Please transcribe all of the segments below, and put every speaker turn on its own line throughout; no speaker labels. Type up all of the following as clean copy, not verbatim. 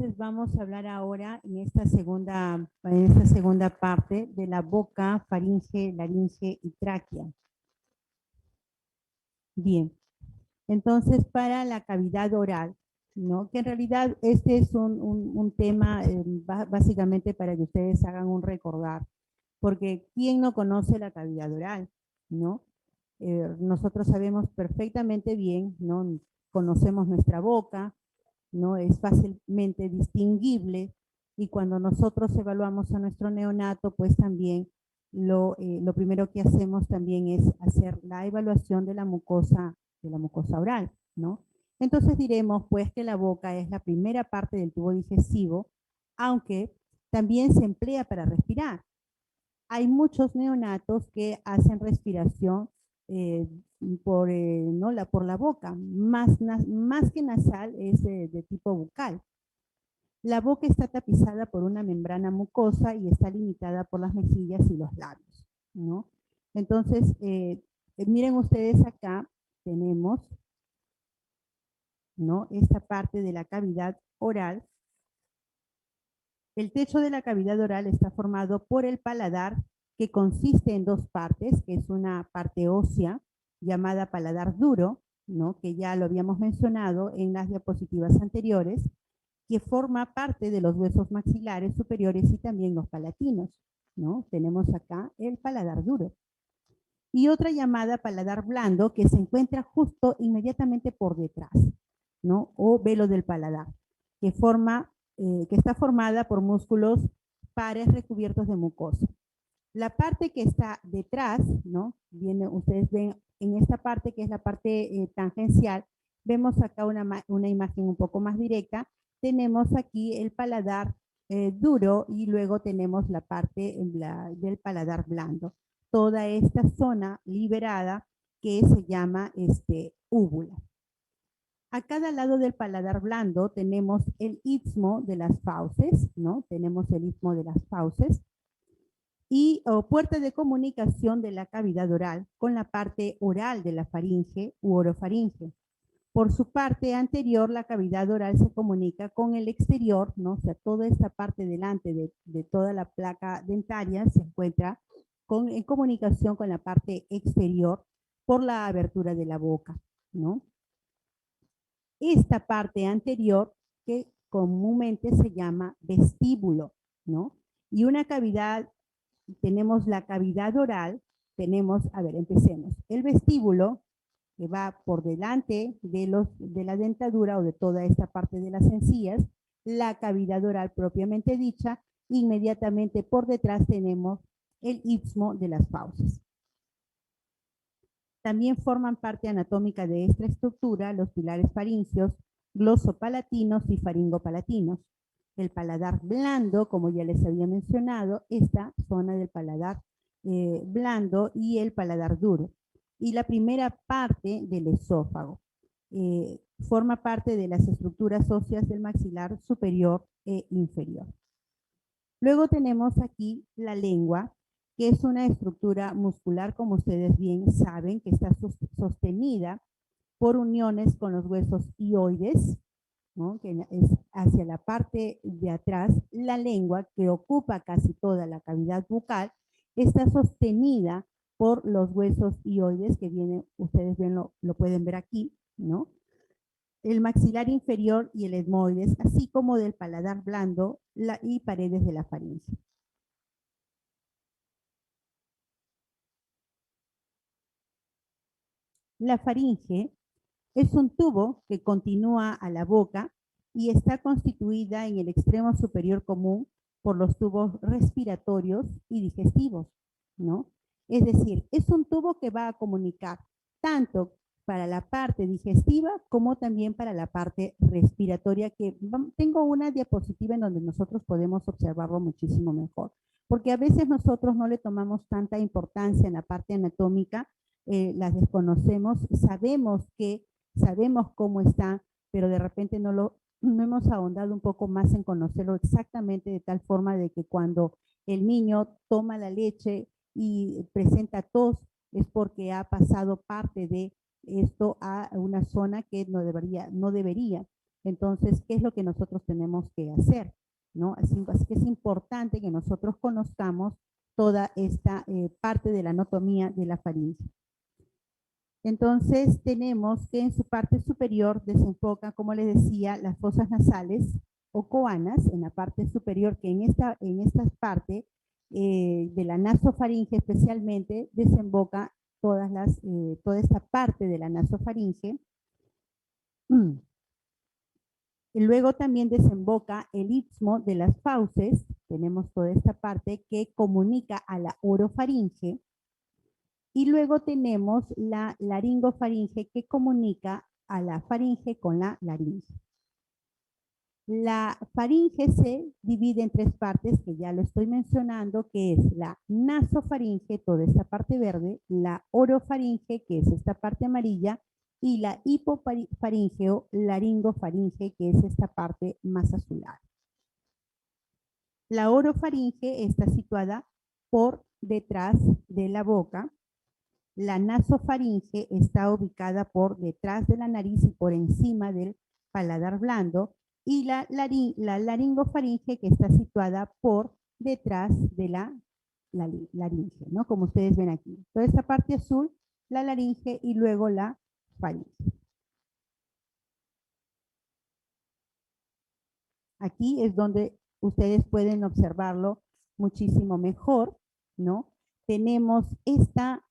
Entonces vamos a hablar ahora en esta segunda parte de la boca, faringe, laringe y tráquea. Bien, entonces para la cavidad oral, ¿no? Que en realidad este es un tema básicamente para que ustedes hagan un recordar, porque ¿quién no conoce la cavidad oral, no? Nosotros sabemos perfectamente bien, ¿no? Conocemos nuestra boca, ¿no? Es fácilmente distinguible y cuando nosotros evaluamos a nuestro neonato, pues también lo primero que hacemos también es hacer la evaluación de la mucosa oral, ¿no? Entonces diremos pues que la boca es la primera parte del tubo digestivo, aunque también se emplea para respirar. Hay muchos neonatos que hacen respiración eh, por la boca, más que nasal es de tipo bucal. La boca está tapizada por una membrana mucosa y está limitada por las mejillas y los labios, ¿no? Entonces, miren ustedes acá, tenemos, ¿no? Esta parte de la cavidad oral. El techo de la cavidad oral está formado por el paladar, que consiste en dos partes, que es una parte ósea llamada paladar duro, ¿no? Que ya lo habíamos mencionado en las diapositivas anteriores, que forma parte de los huesos maxilares superiores y también los palatinos, ¿no? Tenemos acá el paladar duro. Y otra llamada paladar blando, que se encuentra justo inmediatamente por detrás, ¿no? O velo del paladar, que está formada por músculos pares recubiertos de mucosa. La parte que está detrás, ¿no? Ustedes ven en esta parte, que es la parte tangencial, vemos acá una imagen un poco más directa. Tenemos aquí el paladar duro y luego tenemos la parte del paladar blando. Toda esta zona liberada que se llama úvula. A cada lado del paladar blando tenemos el istmo de las fauces, ¿no? Tenemos el istmo de las fauces y puerta de comunicación de la cavidad oral con la parte oral de la faringe u orofaringe. Por su parte anterior, la cavidad oral se comunica con el exterior, ¿no? O sea, toda esta parte delante de toda la placa dentaria se encuentra en comunicación con la parte exterior por la abertura de la boca, ¿no? Esta parte anterior, que comúnmente se llama vestíbulo, ¿no? Y una cavidad, tenemos la cavidad oral, empecemos. El vestíbulo, que va por delante de la dentadura o de toda esta parte de las encías, la cavidad oral propiamente dicha, inmediatamente por detrás tenemos el istmo de las fauces. También forman parte anatómica de esta estructura los pilares faringios, glosopalatinos y faringopalatinos. El paladar blando, como ya les había mencionado, esta zona del paladar blando y el paladar duro. Y la primera parte del esófago. Forma parte de las estructuras óseas del maxilar superior e inferior. Luego tenemos aquí la lengua, que es una estructura muscular, como ustedes bien saben, que está sostenida por uniones con los huesos hioides, ¿no? Que es hacia la parte de atrás. La lengua, que ocupa casi toda la cavidad bucal, está sostenida por los huesos hioides, que vienen, ustedes ven, lo pueden ver aquí, ¿no? El maxilar inferior y el etmoides, así como del paladar blando y paredes de la faringe. La faringe es un tubo que continúa a la boca y está constituida en el extremo superior común por los tubos respiratorios y digestivos, ¿no? Es decir, es un tubo que va a comunicar tanto para la parte digestiva como también para la parte respiratoria, que tengo una diapositiva en donde nosotros podemos observarlo muchísimo mejor, porque a veces nosotros no le tomamos tanta importancia en la parte anatómica, las desconocemos, sabemos cómo está, pero de repente no hemos ahondado un poco más en conocerlo exactamente, de tal forma de que cuando el niño toma la leche y presenta tos, es porque ha pasado parte de esto a una zona que no debería. Entonces, ¿qué es lo que nosotros tenemos que hacer? ¿No? Así que es importante que nosotros conozcamos toda esta parte de la anatomía de la faringe. Entonces, tenemos que en su parte superior desemboca, como les decía, las fosas nasales o coanas, en la parte superior, que en esta parte de la nasofaringe especialmente, desemboca toda esta parte de la nasofaringe. Y luego también desemboca el istmo de las fauces, tenemos toda esta parte que comunica a la orofaringe, y luego tenemos la laringofaringe que comunica a la faringe con la laringe. La faringe se divide en tres partes, que ya lo estoy mencionando, que es la nasofaringe, toda esta parte verde, la orofaringe, que es esta parte amarilla, y la hipofaringe o laringofaringe, que es esta parte más azulada. La orofaringe está situada por detrás de la boca. La nasofaringe está ubicada por detrás de la nariz y por encima del paladar blando. Y la laringofaringe, que está situada por detrás de la laringe, ¿no? Como ustedes ven aquí. Toda esta parte azul, la laringe y luego la faringe. Aquí es donde ustedes pueden observarlo muchísimo mejor, ¿no? Tenemos esta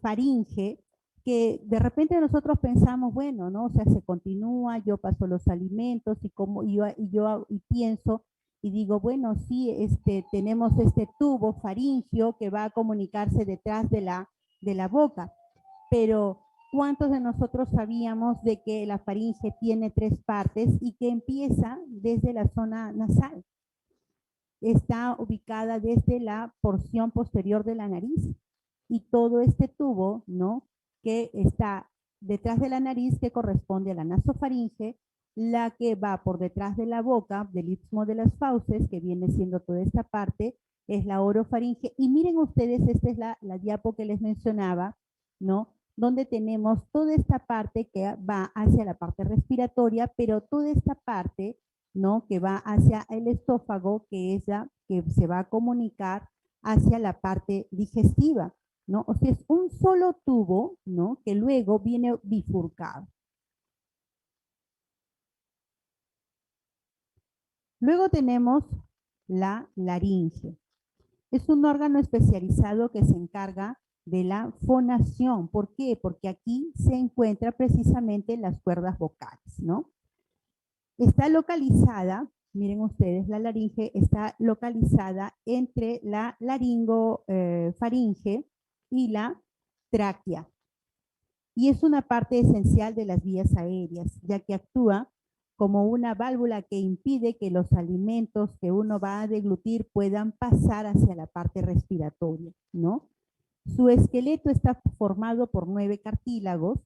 faringe que de repente nosotros pensamos, bueno, ¿no? O sea, se continúa, yo paso los alimentos y pienso y digo, bueno, sí, tenemos este tubo faringio que va a comunicarse detrás de la boca, pero ¿cuántos de nosotros sabíamos de que la faringe tiene tres partes y que empieza desde la zona nasal? Está ubicada desde la porción posterior de la nariz y todo este tubo, ¿no? Que está detrás de la nariz, que corresponde a la nasofaringe, la que va por detrás de la boca, del istmo de las fauces, que viene siendo toda esta parte, es la orofaringe. Y miren ustedes, esta es la diapo que les mencionaba, ¿no? Donde tenemos toda esta parte que va hacia la parte respiratoria, pero toda esta parte, ¿no? Que va hacia el esófago, que es la que se va a comunicar hacia la parte digestiva, ¿no? O sea, es un solo tubo, ¿no? Que luego viene bifurcado. Luego tenemos la laringe. Es un órgano especializado que se encarga de la fonación. ¿Por qué? Porque aquí se encuentran precisamente las cuerdas vocales, ¿no? Está localizada, miren ustedes, la laringe está localizada entre la laringofaringe y la tráquea. Y es una parte esencial de las vías aéreas, ya que actúa como una válvula que impide que los alimentos que uno va a deglutir puedan pasar hacia la parte respiratoria, ¿no? Su esqueleto está formado por 9 cartílagos,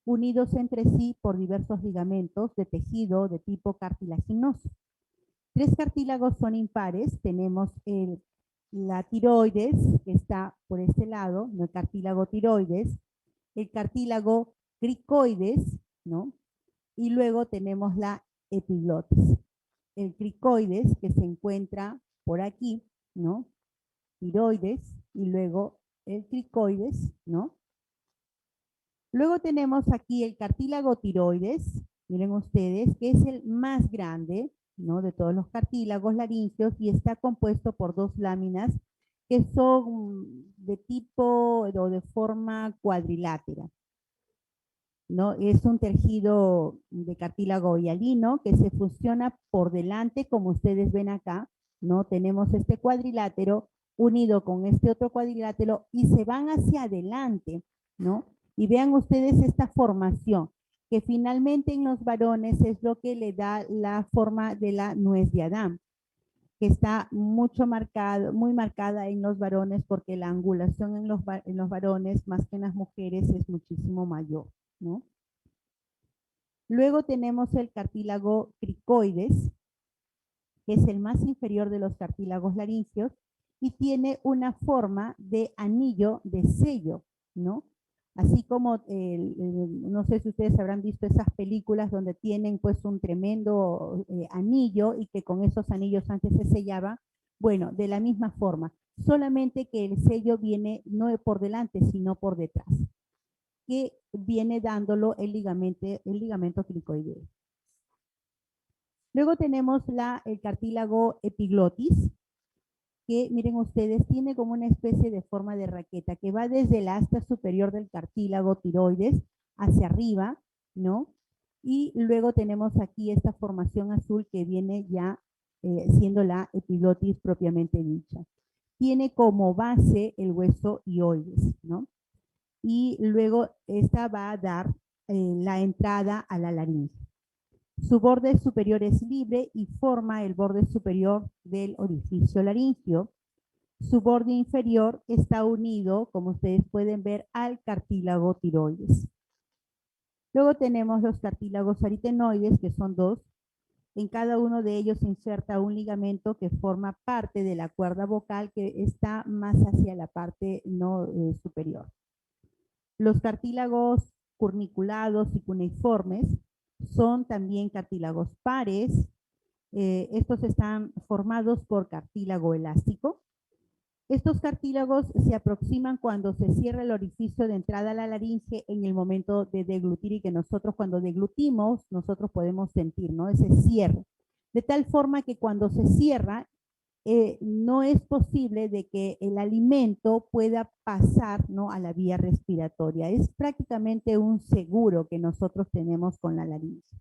unidos entre sí por diversos ligamentos de tejido de tipo cartilaginoso. 3 cartílagos son impares, tenemos la tiroides, que está por este lado, ¿no? El cartílago tiroides, el cartílago cricoides, ¿no? Y luego tenemos la epiglotis. El cricoides, que se encuentra por aquí, ¿no? Tiroides, y luego el cricoides, ¿no? Luego tenemos aquí el cartílago tiroides, miren ustedes, que es el más grande, ¿no? De todos los cartílagos laringeos y está compuesto por 2 láminas que son de tipo o de forma cuadrilátera, ¿no? Es un tejido de cartílago hialino que se fusiona por delante, como ustedes ven acá, ¿no? Tenemos este cuadrilátero unido con este otro cuadrilátero y se van hacia adelante, ¿no? Y vean ustedes esta formación, que finalmente en los varones es lo que le da la forma de la nuez de Adán, que está muy marcada en los varones porque la angulación en los varones más que en las mujeres es muchísimo mayor, ¿no? Luego tenemos el cartílago cricoides, que es el más inferior de los cartílagos laringeos y tiene una forma de anillo de sello, ¿no? Así como, no sé si ustedes habrán visto esas películas donde tienen pues un tremendo anillo y que con esos anillos antes se sellaba, bueno, de la misma forma, solamente que el sello viene no por delante, sino por detrás, que viene dándolo el ligamento cricoideo. Luego tenemos el cartílago epiglotis, que miren ustedes, tiene como una especie de forma de raqueta que va desde el asta superior del cartílago tiroides hacia arriba, ¿no? Y luego tenemos aquí esta formación azul que viene ya siendo la epiglotis propiamente dicha. Tiene como base el hueso hioides, ¿no? Y luego esta va a dar la entrada a la laringe. Su borde superior es libre y forma el borde superior del orificio laringio. Su borde inferior está unido, como ustedes pueden ver, al cartílago tiroides. Luego tenemos los cartílagos aritenoides, que son dos. En cada uno de ellos se inserta un ligamento que forma parte de la cuerda vocal que está más hacia la parte no superior. Los cartílagos curniculados y cuneiformes son también cartílagos pares. Estos están formados por cartílago elástico. Estos cartílagos se aproximan cuando se cierra el orificio de entrada a la laringe en el momento de deglutir y que nosotros cuando deglutimos, nosotros podemos sentir, ¿no? Ese cierre. De tal forma que cuando se cierra, no es posible de que el alimento pueda pasar, ¿no?, a la vía respiratoria. Es prácticamente un seguro que nosotros tenemos con la laringe.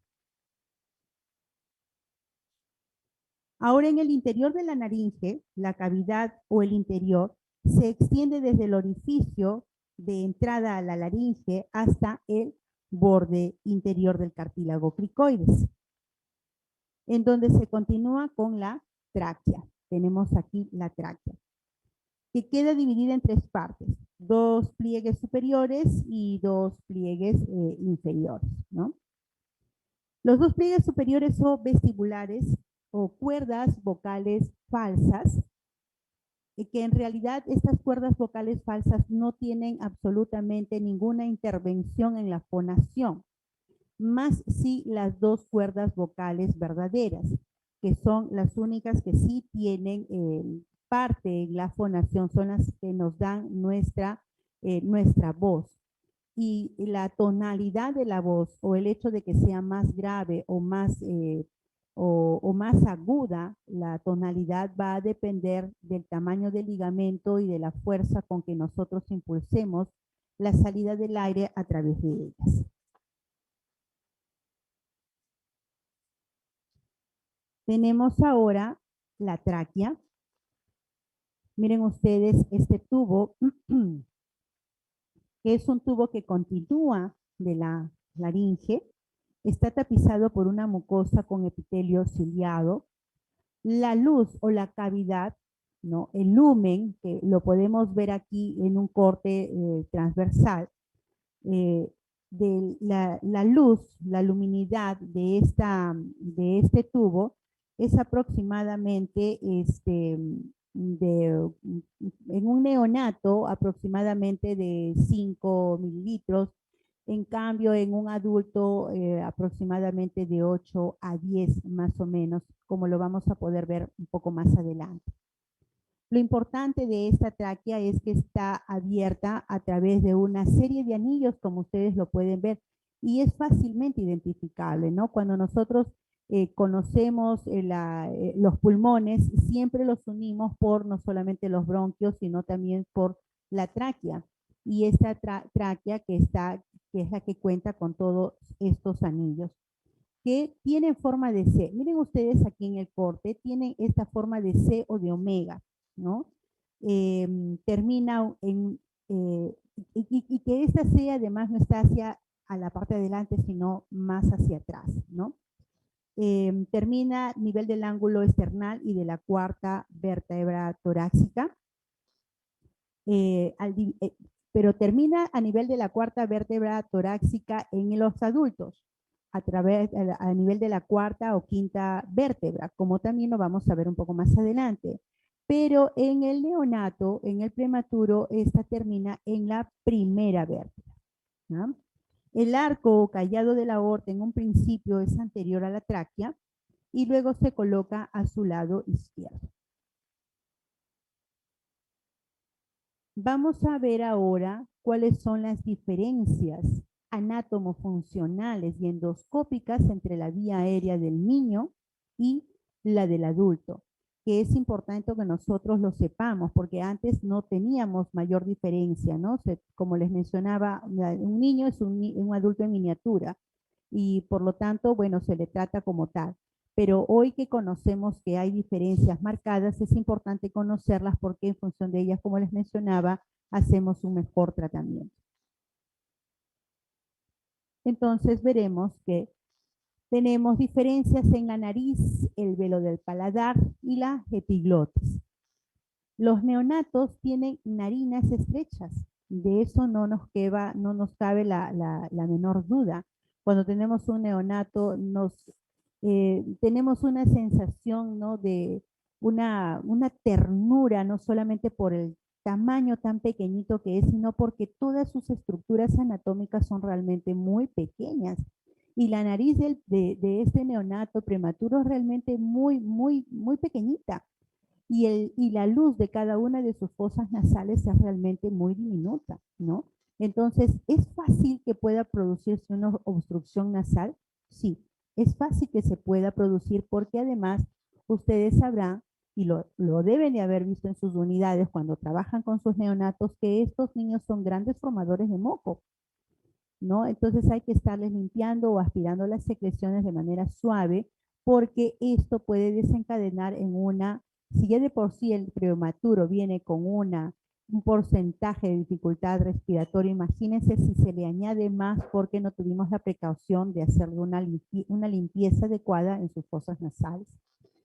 Ahora, en el interior de la laringe, la cavidad o el interior se extiende desde el orificio de entrada a la laringe hasta el borde interior del cartílago cricoides, en donde se continúa con la tráquea. Tenemos aquí la tráquea, que queda dividida en tres partes, dos pliegues superiores y dos pliegues inferiores, ¿no? Los dos pliegues superiores son vestibulares o cuerdas vocales falsas, que en realidad estas cuerdas vocales falsas no tienen absolutamente ninguna intervención en la fonación, más sí las dos cuerdas vocales verdaderas, que son las únicas que sí tienen parte en la fonación, son las que nos dan nuestra voz. Y la tonalidad de la voz o el hecho de que sea más grave o más aguda, la tonalidad va a depender del tamaño del ligamento y de la fuerza con que nosotros impulsemos la salida del aire a través de ellas. Tenemos ahora la tráquea. Miren ustedes este tubo, que es un tubo que continúa de la laringe, está tapizado por una mucosa con epitelio ciliado. La luz o la cavidad, ¿no?, el lumen, que lo podemos ver aquí en un corte transversal, de la luz, la luminidad de este tubo es aproximadamente en un neonato aproximadamente de 5 mililitros, en cambio en un adulto aproximadamente de 8 a 10 más o menos, como lo vamos a poder ver un poco más adelante. Lo importante de esta tráquea es que está abierta a través de una serie de anillos, como ustedes lo pueden ver, y es fácilmente identificable, ¿no? Cuando nosotros conocemos los pulmones, siempre los unimos por no solamente los bronquios, sino también por la tráquea. Y esta tráquea que es la que cuenta con todos estos anillos, que tienen forma de C. Miren ustedes aquí en el corte, tienen esta forma de C o de omega, ¿no? Termina y que esta C además no está hacia a la parte de adelante, sino más hacia atrás, ¿no? Termina a nivel del ángulo esternal y de la cuarta vértebra torácica, pero termina a nivel de la cuarta vértebra torácica en los adultos, a nivel de la cuarta o quinta vértebra, como también lo vamos a ver un poco más adelante. Pero en el neonato, en el prematuro, esta termina en la primera vértebra. ¿ah? El arco o callado de la aorta en un principio es anterior a la tráquea y luego se coloca a su lado izquierdo. Vamos a ver ahora cuáles son las diferencias anátomo-funcionales y endoscópicas entre la vía aérea del niño y la del adulto, que es importante que nosotros lo sepamos, porque antes no teníamos mayor diferencia, ¿no? Como les mencionaba, un niño es un adulto en miniatura y por lo tanto, bueno, se le trata como tal. Pero hoy que conocemos que hay diferencias marcadas, es importante conocerlas porque en función de ellas, como les mencionaba, hacemos un mejor tratamiento. Entonces veremos que tenemos diferencias en la nariz, el velo del paladar y la epiglotis. Los neonatos tienen narinas estrechas. De eso no nos cabe la menor duda. Cuando tenemos un neonato, tenemos una sensación, ¿no?, de una ternura, no solamente por el tamaño tan pequeñito que es, sino porque todas sus estructuras anatómicas son realmente muy pequeñas. Y la nariz de este neonato prematuro es realmente muy, muy, muy pequeñita y la luz de cada una de sus fosas nasales es realmente muy diminuta, ¿no? Entonces, ¿es fácil que pueda producirse una obstrucción nasal? Sí, es fácil que se pueda producir porque además ustedes sabrán, y lo deben de haber visto en sus unidades cuando trabajan con sus neonatos, que estos niños son grandes formadores de moco, ¿no? Entonces hay que estarles limpiando o aspirando las secreciones de manera suave porque esto puede desencadenar en si ya de por sí el prematuro viene con un porcentaje de dificultad respiratoria, imagínense si se le añade más porque no tuvimos la precaución de hacerle una limpieza adecuada en sus fosas nasales.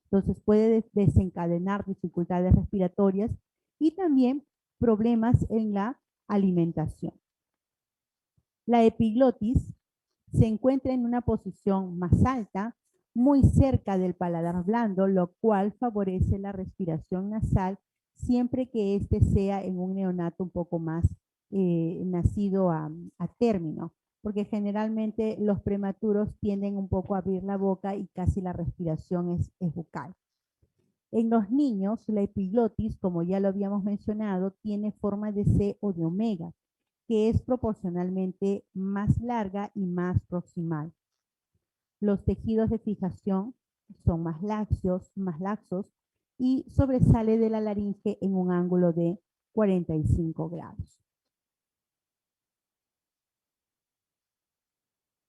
Entonces puede desencadenar dificultades respiratorias y también problemas en la alimentación. La epiglotis se encuentra en una posición más alta, muy cerca del paladar blando, lo cual favorece la respiración nasal siempre que éste sea en un neonato un poco más nacido a término, porque generalmente los prematuros tienden un poco a abrir la boca y casi la respiración es bucal. En los niños, la epiglotis, como ya lo habíamos mencionado, tiene forma de C o de omega, que es proporcionalmente más larga y más proximal. Los tejidos de fijación son más laxos y sobresale de la laringe en un ángulo de 45 grados.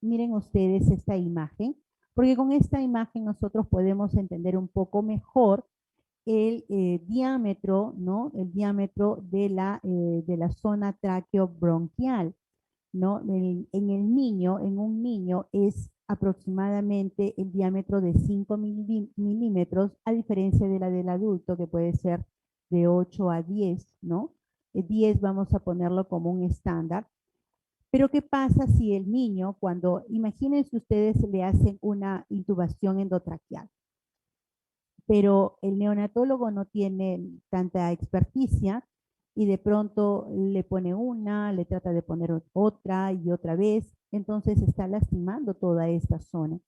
Miren ustedes esta imagen, porque con esta imagen nosotros podemos entender un poco mejor el diámetro, ¿no? El diámetro de la zona traqueobronquial, ¿no? En un niño es aproximadamente el diámetro de 5 milímetros, a diferencia de la del adulto, que puede ser de 8 a 10, ¿no? 10 vamos a ponerlo como un estándar. Pero ¿qué pasa si el niño, imagínense ustedes, le hacen una intubación endotraqueal? Pero el neonatólogo no tiene tanta experticia y de pronto le pone le trata de poner otra y otra vez, entonces está lastimando toda esta zona.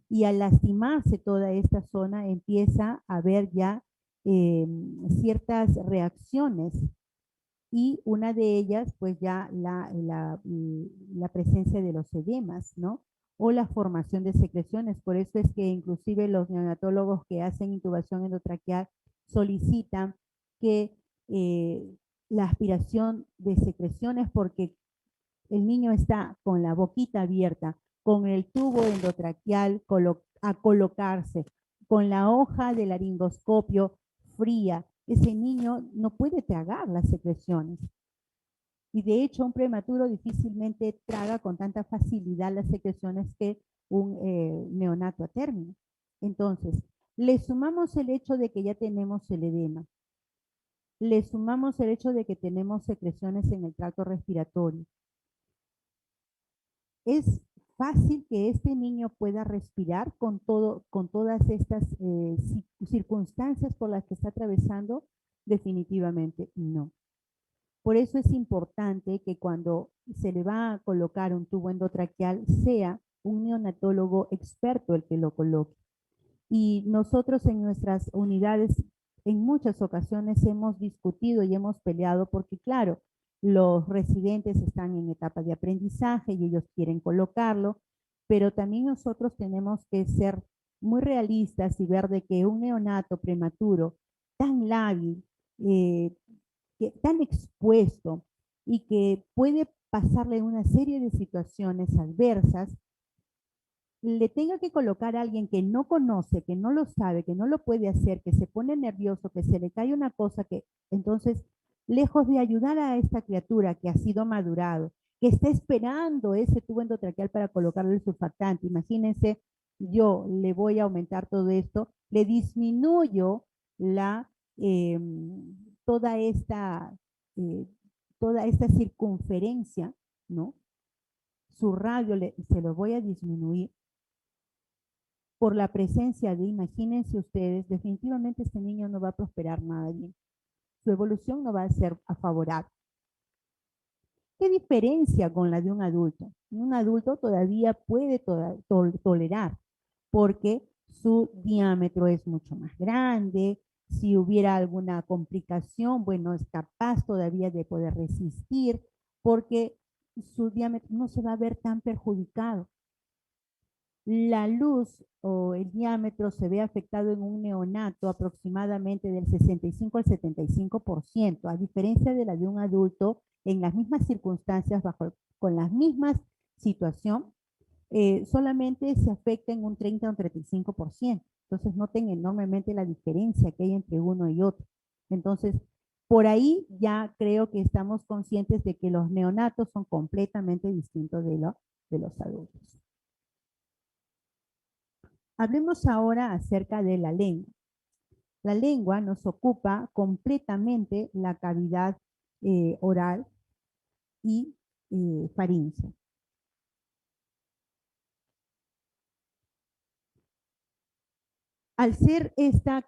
Y al lastimarse toda esta zona empieza a haber ya ciertas reacciones y una de ellas pues ya la presencia de los edemas, ¿no? O la formación de secreciones. Por eso es que inclusive los neonatólogos que hacen intubación endotraqueal solicitan que la aspiración de secreciones, porque el niño está con la boquita abierta, con el tubo endotraqueal a colocarse, con la hoja del laringoscopio fría. Ese niño no puede tragar las secreciones. Y de hecho, un prematuro difícilmente traga con tanta facilidad las secreciones que un neonato a término. Entonces, le sumamos el hecho de que ya tenemos el edema. Le sumamos el hecho de que tenemos secreciones en el tracto respiratorio. Es fácil que este niño pueda respirar con todas estas circunstancias por las que está atravesando. Definitivamente no. Por eso es importante que cuando se le va a colocar un tubo endotraqueal sea un neonatólogo experto el que lo coloque. Y nosotros en nuestras unidades en muchas ocasiones hemos discutido y hemos peleado porque, claro, los residentes están en etapa de aprendizaje y ellos quieren colocarlo, pero también nosotros tenemos que ser muy realistas y ver de que un neonato prematuro tan lábil, eh, tan expuesto y que puede pasarle una serie de situaciones adversas, le tenga que colocar a alguien que no conoce, que no lo sabe, que no lo puede hacer, que se pone nervioso, que se le cae una cosa, que entonces, lejos de ayudar a esta criatura que ha sido madurado, que está esperando ese tubo endotraqueal para colocarle el surfactante, imagínense, yo le voy a aumentar todo esto, le disminuyo la, eh, toda esta, eh, toda esta circunferencia, ¿no? Su radio se lo voy a disminuir por la presencia de, imagínense ustedes, definitivamente este niño no va a prosperar nada bien. Su evolución no va a ser favorable. ¿Qué diferencia con la de un adulto? Un adulto todavía puede tolerar porque su diámetro es mucho más grande. Si hubiera alguna complicación, bueno, es capaz todavía de poder resistir porque su diámetro no se va a ver tan perjudicado. La luz o el diámetro se ve afectado en un neonato aproximadamente del 65 al 75%, a diferencia de la de un adulto en las mismas circunstancias, con las mismas situación, solamente se afecta en un 30 o un 35%. Entonces noten enormemente la diferencia que hay entre uno y otro. Entonces, por ahí ya creo que estamos conscientes de que los neonatos son completamente distintos de los adultos. Hablemos ahora acerca de la lengua. La lengua nos ocupa completamente la cavidad oral y faríngea. Al ser esta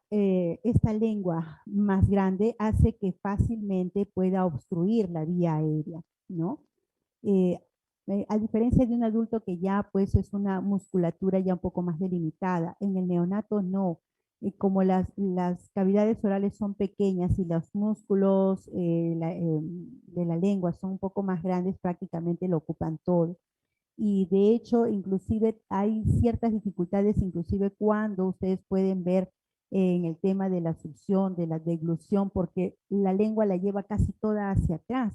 lengua más grande, hace que fácilmente pueda obstruir la vía aérea, ¿no? Eh, a diferencia de un adulto que ya pues es una musculatura ya un poco más delimitada, en el neonato no. Como las cavidades orales son pequeñas y los músculos de la lengua son un poco más grandes, prácticamente lo ocupan todo. Y de hecho, inclusive hay ciertas dificultades, inclusive cuando ustedes pueden ver en el tema de la succión, de la deglución, porque la lengua la lleva casi toda hacia atrás,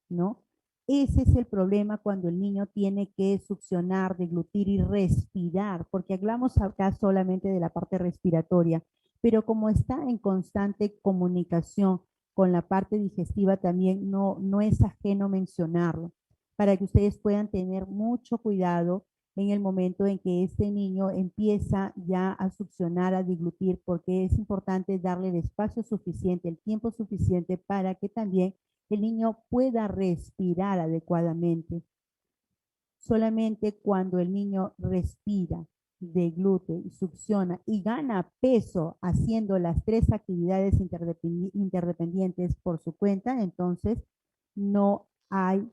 ¿no? Ese es el problema cuando el niño tiene que succionar, deglutir y respirar, porque hablamos acá solamente de la parte respiratoria, pero como está en constante comunicación con la parte digestiva también no es ajeno mencionarlo, para que ustedes puedan tener mucho cuidado en el momento en que este niño empieza ya a succionar, a deglutir, porque es importante darle el espacio suficiente, el tiempo suficiente para que también el niño pueda respirar adecuadamente. Solamente cuando el niño respira, deglute y succiona y gana peso haciendo las tres actividades interdependientes por su cuenta, entonces no hay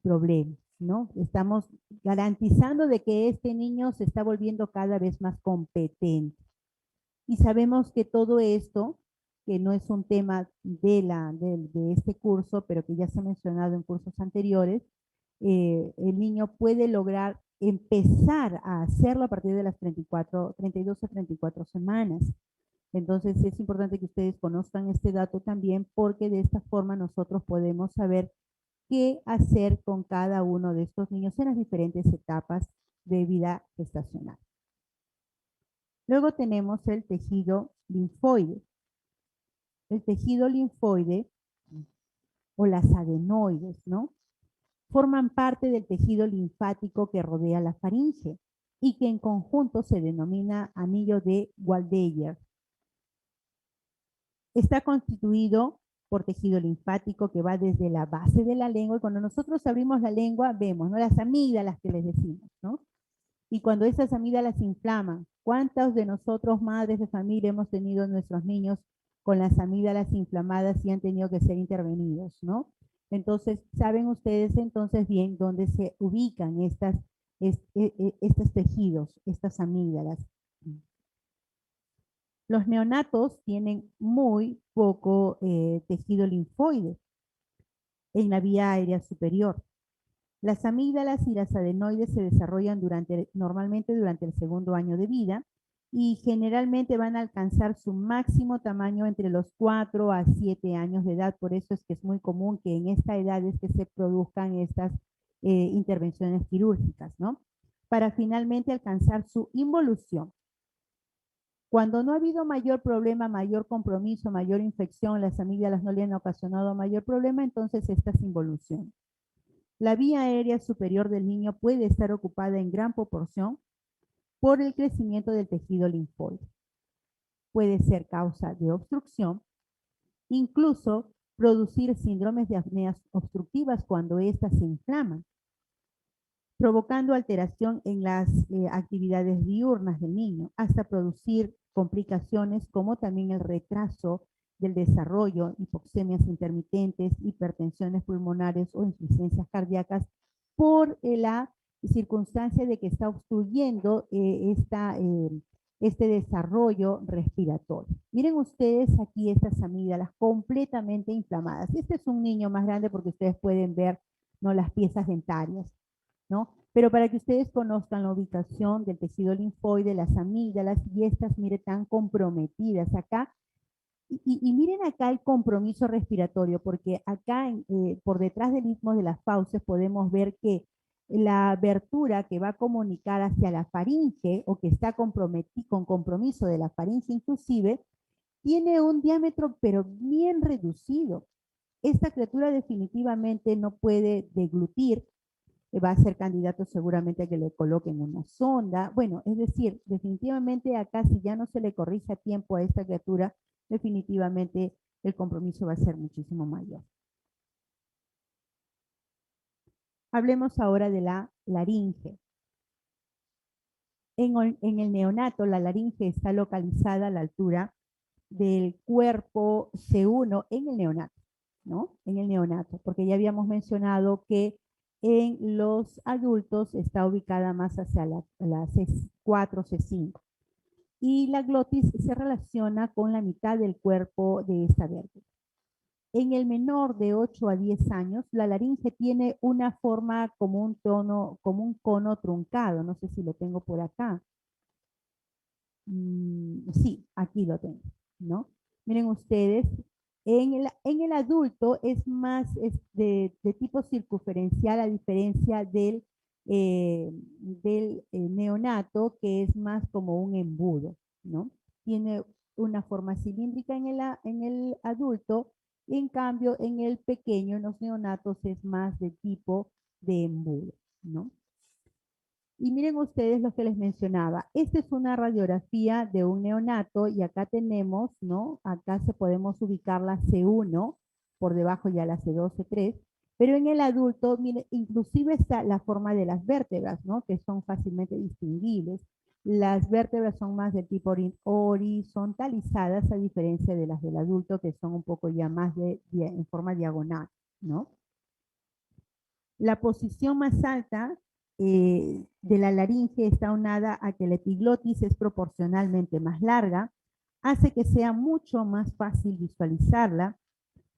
problema, ¿no? Estamos garantizando de que este niño se está volviendo cada vez más competente. Y sabemos que todo esto, que no es un tema de este curso, pero que ya se ha mencionado en cursos anteriores, el niño puede lograr empezar a hacerlo a partir de las 32 o 34 semanas. Entonces es importante que ustedes conozcan este dato también porque de esta forma nosotros podemos saber qué hacer con cada uno de estos niños en las diferentes etapas de vida gestacional. Luego tenemos el tejido linfoide. El tejido linfoide o las adenoides, ¿no? Forman parte del tejido linfático que rodea la faringe y que en conjunto se denomina anillo de Waldeyer. Está constituido por tejido linfático que va desde la base de la lengua y cuando nosotros abrimos la lengua vemos, ¿no? Las amígdalas que les decimos, ¿no? Y cuando esas amígdalas se inflaman, ¿cuántos de nosotros, madres de familia, hemos tenido nuestros niños con las amígdalas inflamadas y han tenido que ser intervenidos, ¿no? Entonces, saben ustedes entonces bien dónde se ubican estos tejidos, estas amígdalas. Los neonatos tienen muy poco tejido linfoide en la vía aérea superior. Las amígdalas y las adenoides se desarrollan normalmente durante el segundo año de vida y generalmente van a alcanzar su máximo tamaño entre los 4 a 7 años de edad. Por eso es que es muy común que en esta edad es que se produzcan estas intervenciones quirúrgicas, ¿no? Para finalmente alcanzar su involución. Cuando no ha habido mayor problema, mayor compromiso, mayor infección, las amígdalas no le han ocasionado mayor problema, entonces esta es involución. La vía aérea superior del niño puede estar ocupada en gran proporción por el crecimiento del tejido linfoide. Puede ser causa de obstrucción, incluso producir síndromes de apneas obstructivas cuando éstas se inflaman, provocando alteración en las actividades diurnas del niño, hasta producir complicaciones como también el retraso del desarrollo, hipoxemias intermitentes, hipertensiones pulmonares o insuficiencias cardíacas por la circunstancia de que está obstruyendo este desarrollo respiratorio. Miren ustedes aquí estas amígdalas completamente inflamadas. Este es un niño más grande porque ustedes pueden ver, ¿no?, las piezas dentarias, ¿no? Pero para que ustedes conozcan la ubicación del tejido linfoide, las amígdalas, y estas, mire, tan comprometidas acá. Y miren acá el compromiso respiratorio, porque acá por detrás del istmo de las fauces podemos ver que la abertura que va a comunicar hacia la faringe, o que está con compromiso de la faringe inclusive, tiene un diámetro pero bien reducido. Esta criatura definitivamente no puede deglutir, va a ser candidato seguramente a que le coloquen una sonda. Bueno, es decir, definitivamente acá si ya no se le corrige a tiempo a esta criatura, definitivamente el compromiso va a ser muchísimo mayor. Hablemos ahora de la laringe. En el neonato, la laringe está localizada a la altura del cuerpo C1 en el neonato, ¿no? En el neonato, porque ya habíamos mencionado que en los adultos está ubicada más hacia la C4, C5. Y la glotis se relaciona con la mitad del cuerpo de esta vértebra. En el menor de 8 a 10 años, la laringe tiene una forma como un cono truncado. No sé si lo tengo por acá. Sí, aquí lo tengo, ¿no? Miren ustedes, en el adulto es más de tipo circunferencial, a diferencia del neonato, que es más como un embudo, ¿no? Tiene una forma cilíndrica en el adulto, y en cambio en el pequeño, en los neonatos, es más de tipo de embudo, ¿no? Y miren ustedes lo que les mencionaba. Esta es una radiografía de un neonato y acá tenemos, ¿no? Acá se podemos ubicar la C1, por debajo ya la C2, C3, pero en el adulto, miren, inclusive está la forma de las vértebras, ¿no? Que son fácilmente distinguibles. Las vértebras son más de tipo horizontalizadas, a diferencia de las del adulto, que son un poco ya más en forma diagonal, ¿no? La posición más alta de la laringe está aunada a que la epiglotis es proporcionalmente más larga, hace que sea mucho más fácil visualizarla.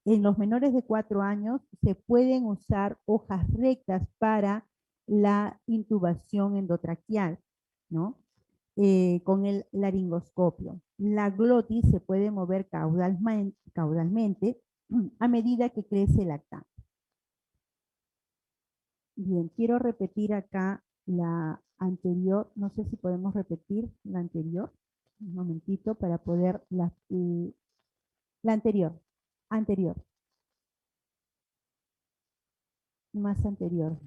En los menores de 4 años se pueden usar hojas rectas para la intubación endotraqueal, ¿no? Con el laringoscopio. La glotis se puede mover caudalmente a medida que crece el lactante. Bien, quiero repetir acá la anterior. No sé si podemos repetir la anterior. Un momentito para poder la anterior. Anterior. Más anterior.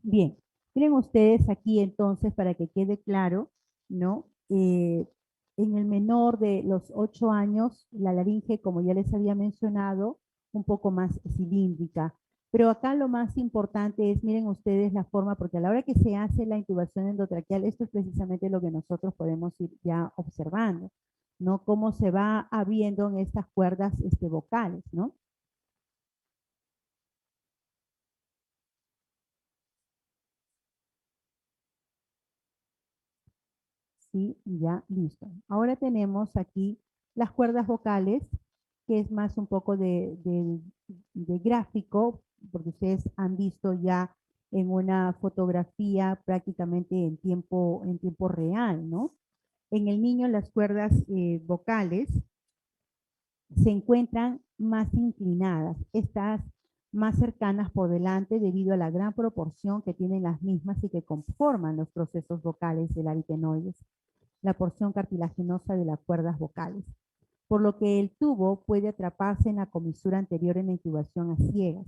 Bien. Miren ustedes aquí entonces, para que quede claro, ¿no? En el menor de los 8 años, la laringe, como ya les había mencionado, un poco más cilíndrica. Pero acá lo más importante es, miren ustedes la forma, porque a la hora que se hace la intubación endotraqueal, esto es precisamente lo que nosotros podemos ir ya observando. ¿no? Cómo se va abriendo en estas cuerdas vocales, ¿no? Sí, ya, listo. Ahora tenemos aquí las cuerdas vocales, que es más un poco de gráfico, porque ustedes han visto ya en una fotografía prácticamente en tiempo real, ¿no? En el niño las cuerdas vocales se encuentran más inclinadas, estas más cercanas por delante debido a la gran proporción que tienen las mismas y que conforman los procesos vocales del aritenoides, la porción cartilaginosa de las cuerdas vocales, por lo que el tubo puede atraparse en la comisura anterior en la intubación a ciegas.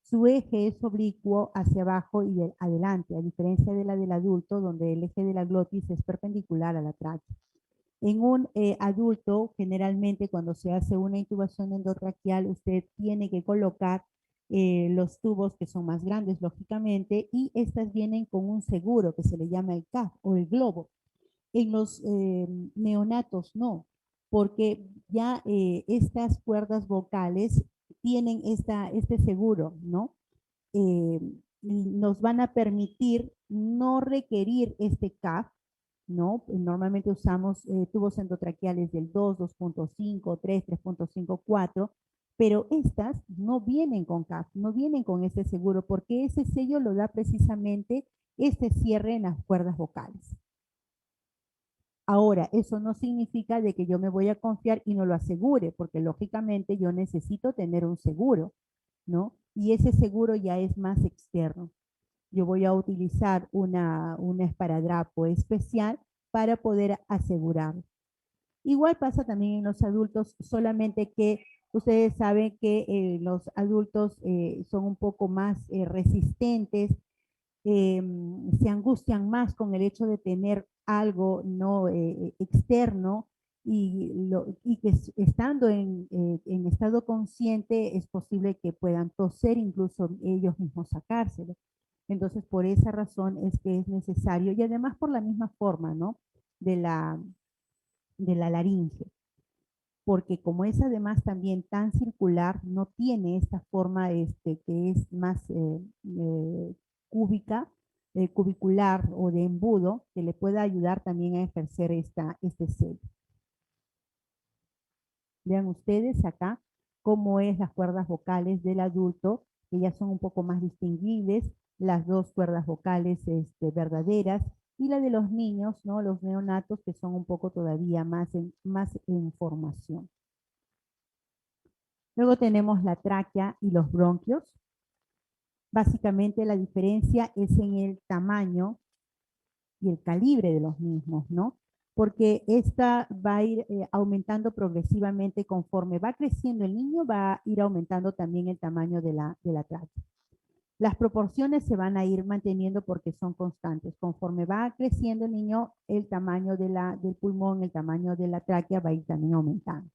Su eje es oblicuo hacia abajo y adelante, a diferencia de la del adulto, donde el eje de la glotis es perpendicular a la tráquea. En un adulto, generalmente cuando se hace una intubación endotraqueal, usted tiene que colocar los tubos que son más grandes, lógicamente, y estas vienen con un seguro que se le llama el CAF o el globo. En los neonatos no, porque ya estas cuerdas vocales tienen este seguro, ¿no? eh, nos van a permitir no requerir este CAF, ¿no? Normalmente usamos tubos endotraqueales del 2, 2.5, 3, 3.5, 4, pero estas no vienen con CAF, no vienen con ese seguro, porque ese sello lo da precisamente este cierre en las cuerdas vocales. Ahora, eso no significa de que yo me voy a confiar y no lo asegure, porque lógicamente yo necesito tener un seguro, ¿no? Y ese seguro ya es más externo. Yo voy a utilizar una esparadrapo especial para poder asegurar. Igual pasa también en los adultos, solamente que ustedes saben que los adultos son un poco más resistentes, se angustian más con el hecho de tener algo no externo y que estando en estado consciente es posible que puedan toser, incluso ellos mismos sacárselo. Entonces, por esa razón es que es necesario, y además por la misma forma, ¿no? De la, de la laringe, porque como es además también tan circular, no tiene esta forma que es más cúbica, cubicular o de embudo, que le pueda ayudar también a ejercer este sello. Vean ustedes acá cómo es las cuerdas vocales del adulto, que ya son un poco más distinguibles, las dos cuerdas vocales verdaderas, y la de los niños, ¿no? Los neonatos, que son un poco todavía más en formación. Luego tenemos la tráquea y los bronquios. Básicamente la diferencia es en el tamaño y el calibre de los mismos, ¿no? Porque esta va a ir aumentando progresivamente conforme va creciendo el niño, va a ir aumentando también el tamaño de la tráquea. Las proporciones se van a ir manteniendo porque son constantes. Conforme va creciendo el niño, el tamaño del pulmón, el tamaño de la tráquea va a ir también aumentando.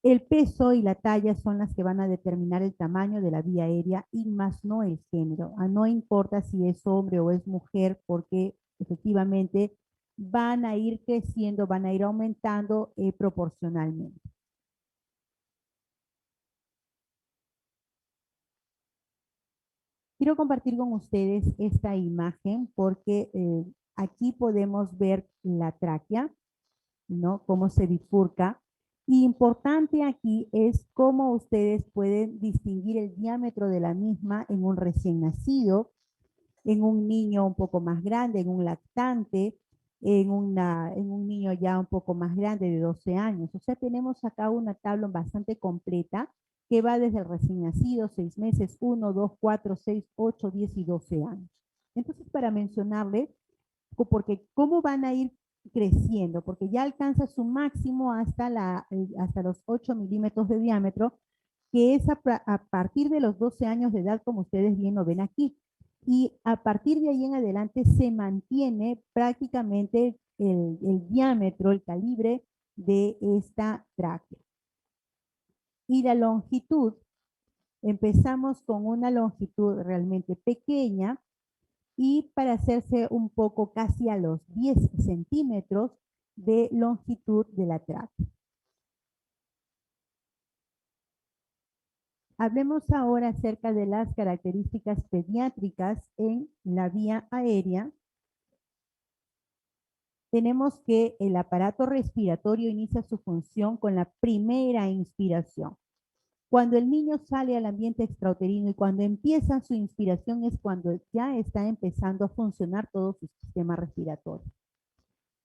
El peso y la talla son las que van a determinar el tamaño de la vía aérea y más no el género. No importa si es hombre o es mujer, porque efectivamente van a ir creciendo, van a ir aumentando proporcionalmente. Quiero compartir con ustedes esta imagen porque aquí podemos ver la tráquea, ¿no? Cómo se bifurca. Y importante aquí es cómo ustedes pueden distinguir el diámetro de la misma en un recién nacido, en un niño un poco más grande, en un lactante, en un niño ya un poco más grande de 12 años. O sea, tenemos acá una tabla bastante completa que va desde el recién nacido, 6 meses, 1, 2, 4, 6, 8, 10 y 12 años. Entonces, para mencionarle, porque cómo van a ir creciendo, porque ya alcanza su máximo hasta los 8 milímetros de diámetro, que es a partir de los 12 años de edad, como ustedes bien lo ven aquí. Y a partir de ahí en adelante se mantiene prácticamente el diámetro, el calibre de esta tráquea. Y la longitud, empezamos con una longitud realmente pequeña, y para hacerse un poco casi a los 10 centímetros, de longitud de la tráquea. Hablemos ahora acerca de las características pediátricas en la vía aérea. Tenemos que el aparato respiratorio inicia su función con la primera inspiración. Cuando el niño sale al ambiente extrauterino y cuando empieza su inspiración es cuando ya está empezando a funcionar todo su sistema respiratorio.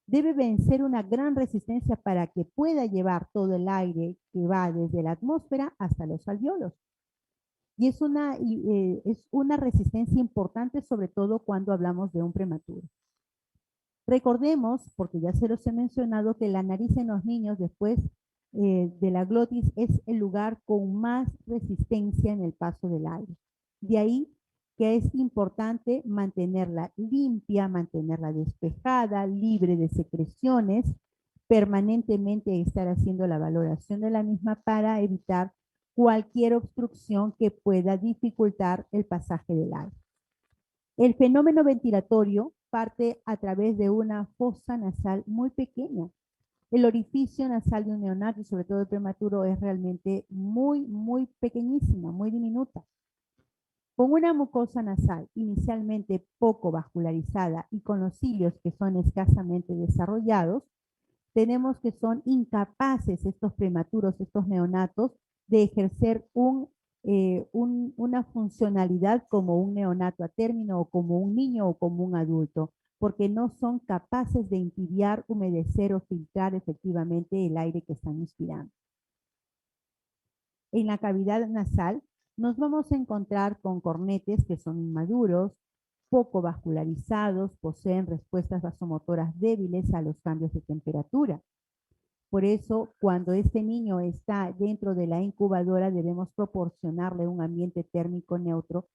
Debe vencer una gran resistencia para que pueda llevar todo el aire que va desde la atmósfera hasta los alvéolos. Y es una resistencia importante, sobre todo cuando hablamos de un prematuro. Recordemos, porque ya se los he mencionado, que la nariz en los niños después de la glotis es el lugar con más resistencia en el paso del aire. De ahí que es importante mantenerla limpia, mantenerla despejada, libre de secreciones, permanentemente estar haciendo la valoración de la misma para evitar cualquier obstrucción que pueda dificultar el pasaje del aire. El fenómeno ventilatorio parte a través de una fosa nasal muy pequeña. El orificio nasal de un neonato y sobre todo el prematuro es realmente muy pequeñísima, muy diminuta. Con una mucosa nasal inicialmente poco vascularizada y con los cilios que son escasamente desarrollados, tenemos que son incapaces estos prematuros, estos neonatos, de ejercer una funcionalidad como un neonato a término o como un niño o como un adulto, porque no son capaces de entibiar, humedecer o filtrar efectivamente el aire que están inspirando. En la cavidad nasal nos vamos a encontrar con cornetes que son inmaduros, poco vascularizados, poseen respuestas vasomotoras débiles a los cambios de temperatura. Por eso, cuando este niño está dentro de la incubadora, debemos proporcionarle un ambiente térmico neutro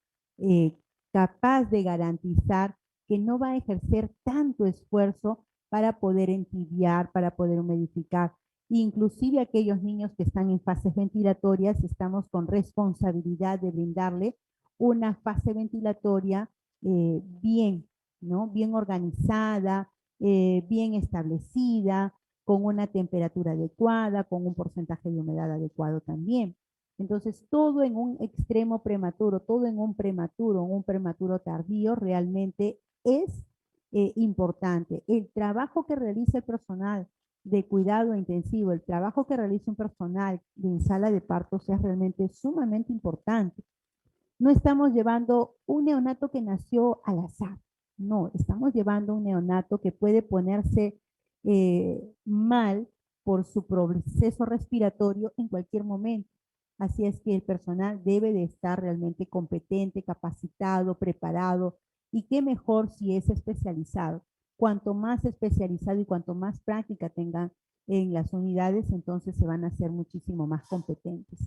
capaz de garantizar que no va a ejercer tanto esfuerzo para poder entibiar, para poder humidificar. Inclusive aquellos niños que están en fases ventilatorias, estamos con responsabilidad de brindarle una fase ventilatoria bien, ¿no? Bien organizada, bien establecida, con una temperatura adecuada, con un porcentaje de humedad adecuado también. Entonces, todo en un extremo prematuro, todo en un prematuro tardío, realmente es importante. El trabajo que realiza el personal de cuidado intensivo, el trabajo que realiza un personal de sala de partos es realmente sumamente importante. No estamos llevando un neonato que nació al azar, no, estamos llevando un neonato que puede ponerse mal por su proceso respiratorio en cualquier momento. Así es que el personal debe de estar realmente competente, capacitado, preparado, y qué mejor si es especializado. Cuanto más especializado y cuanto más práctica tengan en las unidades, entonces se van a hacer muchísimo más competentes.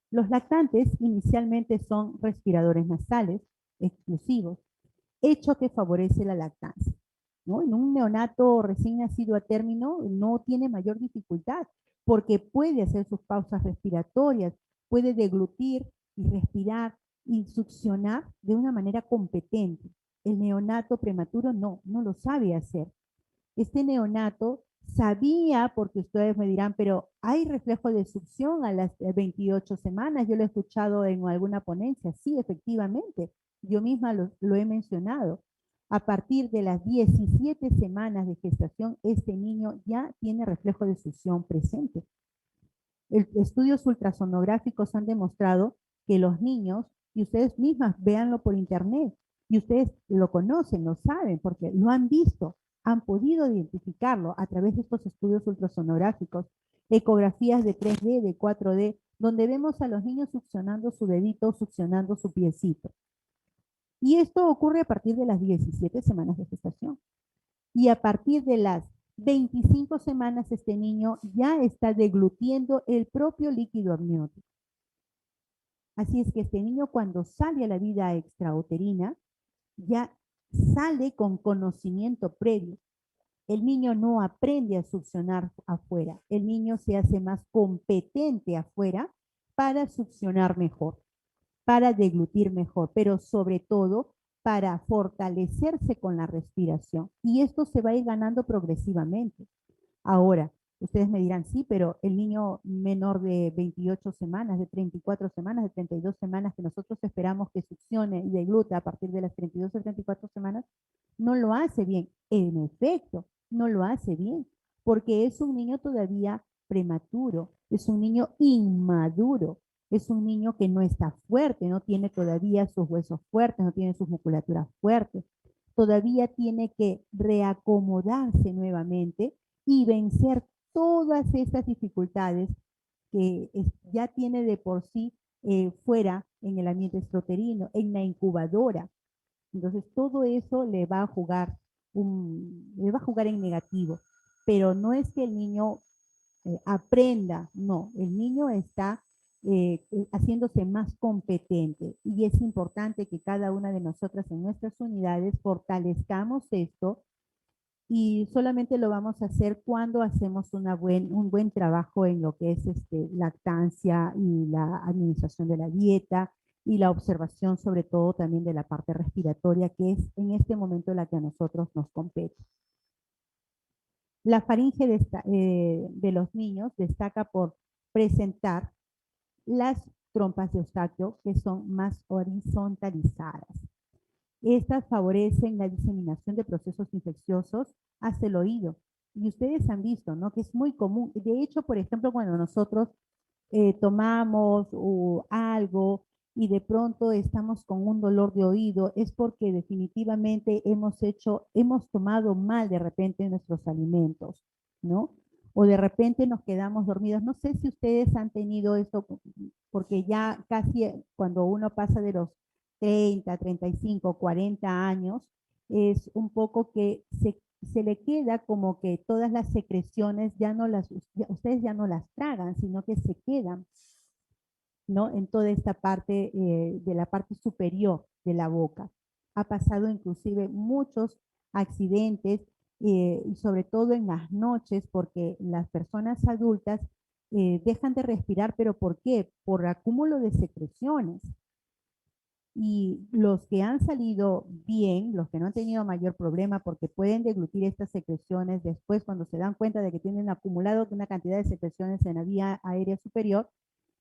Los lactantes inicialmente son respiradores nasales exclusivos, hecho que favorece la lactancia, ¿no? En un neonato recién nacido a término no tiene mayor dificultad porque puede hacer sus pausas respiratorias, puede deglutir y respirar y succionar de una manera competente. El neonato prematuro no lo sabe hacer. Este neonato sabía, porque ustedes me dirán, pero hay reflejo de succión a las 28 semanas, yo lo he escuchado en alguna ponencia, sí, efectivamente, yo misma lo he mencionado. A partir de las 17 semanas de gestación, este niño ya tiene reflejo de succión presente. Estudios ultrasonográficos han demostrado que los niños, y ustedes mismas véanlo por internet, y ustedes lo conocen, lo saben, porque lo han visto, han podido identificarlo a través de estos estudios ultrasonográficos, ecografías de 3D, de 4D, donde vemos a los niños succionando su dedito, succionando su piecito. Y esto ocurre a partir de las 17 semanas de gestación. Y a partir de las 25 semanas este niño ya está deglutiendo el propio líquido amniótico. Así es que este niño cuando sale a la vida extrauterina ya sale con conocimiento previo. El niño no aprende a succionar afuera, el niño se hace más competente afuera para succionar mejor, para deglutir mejor, pero sobre todo para fortalecerse con la respiración. Y esto se va a ir ganando progresivamente. Ahora, ustedes me dirán, sí, pero el niño menor de 28 semanas, de 34 semanas, de 32 semanas, que nosotros esperamos que succione y degluta a partir de las 32 o 34 semanas, no lo hace bien. En efecto, no lo hace bien, porque es un niño todavía prematuro, es un niño inmaduro, es un niño que no está fuerte, no tiene todavía sus huesos fuertes, no tiene sus musculaturas fuertes, todavía tiene que reacomodarse nuevamente y vencer todas estas dificultades que ya tiene de por sí fuera en el ambiente extrauterino, en la incubadora. Entonces todo eso le va a jugar en negativo, pero no es que el niño aprenda, no, el niño está haciéndose más competente y es importante que cada una de nosotras en nuestras unidades fortalezcamos esto y solamente lo vamos a hacer cuando hacemos un buen trabajo en lo que es lactancia y la administración de la dieta y la observación sobre todo también de la parte respiratoria, que es en este momento la que a nosotros nos compete. La faringe de los niños destaca por presentar las trompas de Eustaquio, que son más horizontalizadas. Estas favorecen la diseminación de procesos infecciosos hacia el oído. Y ustedes han visto, ¿no? Que es muy común. De hecho, por ejemplo, cuando nosotros tomamos algo y de pronto estamos con un dolor de oído, es porque definitivamente hemos tomado mal de repente nuestros alimentos, ¿no? O de repente nos quedamos dormidos. No sé si ustedes han tenido esto, porque ya casi cuando uno pasa de los 30, 35, 40 años, es un poco que se le queda como que todas las secreciones ustedes ya no las tragan, sino que se quedan, ¿no? En toda esta parte de la parte superior de la boca. Ha pasado inclusive muchos accidentes, y sobre todo en las noches, porque las personas adultas dejan de respirar, pero ¿por qué? Por acúmulo de secreciones. Y los que han salido bien, los que no han tenido mayor problema porque pueden deglutir estas secreciones después cuando se dan cuenta de que tienen acumulado una cantidad de secreciones en la vía aérea superior,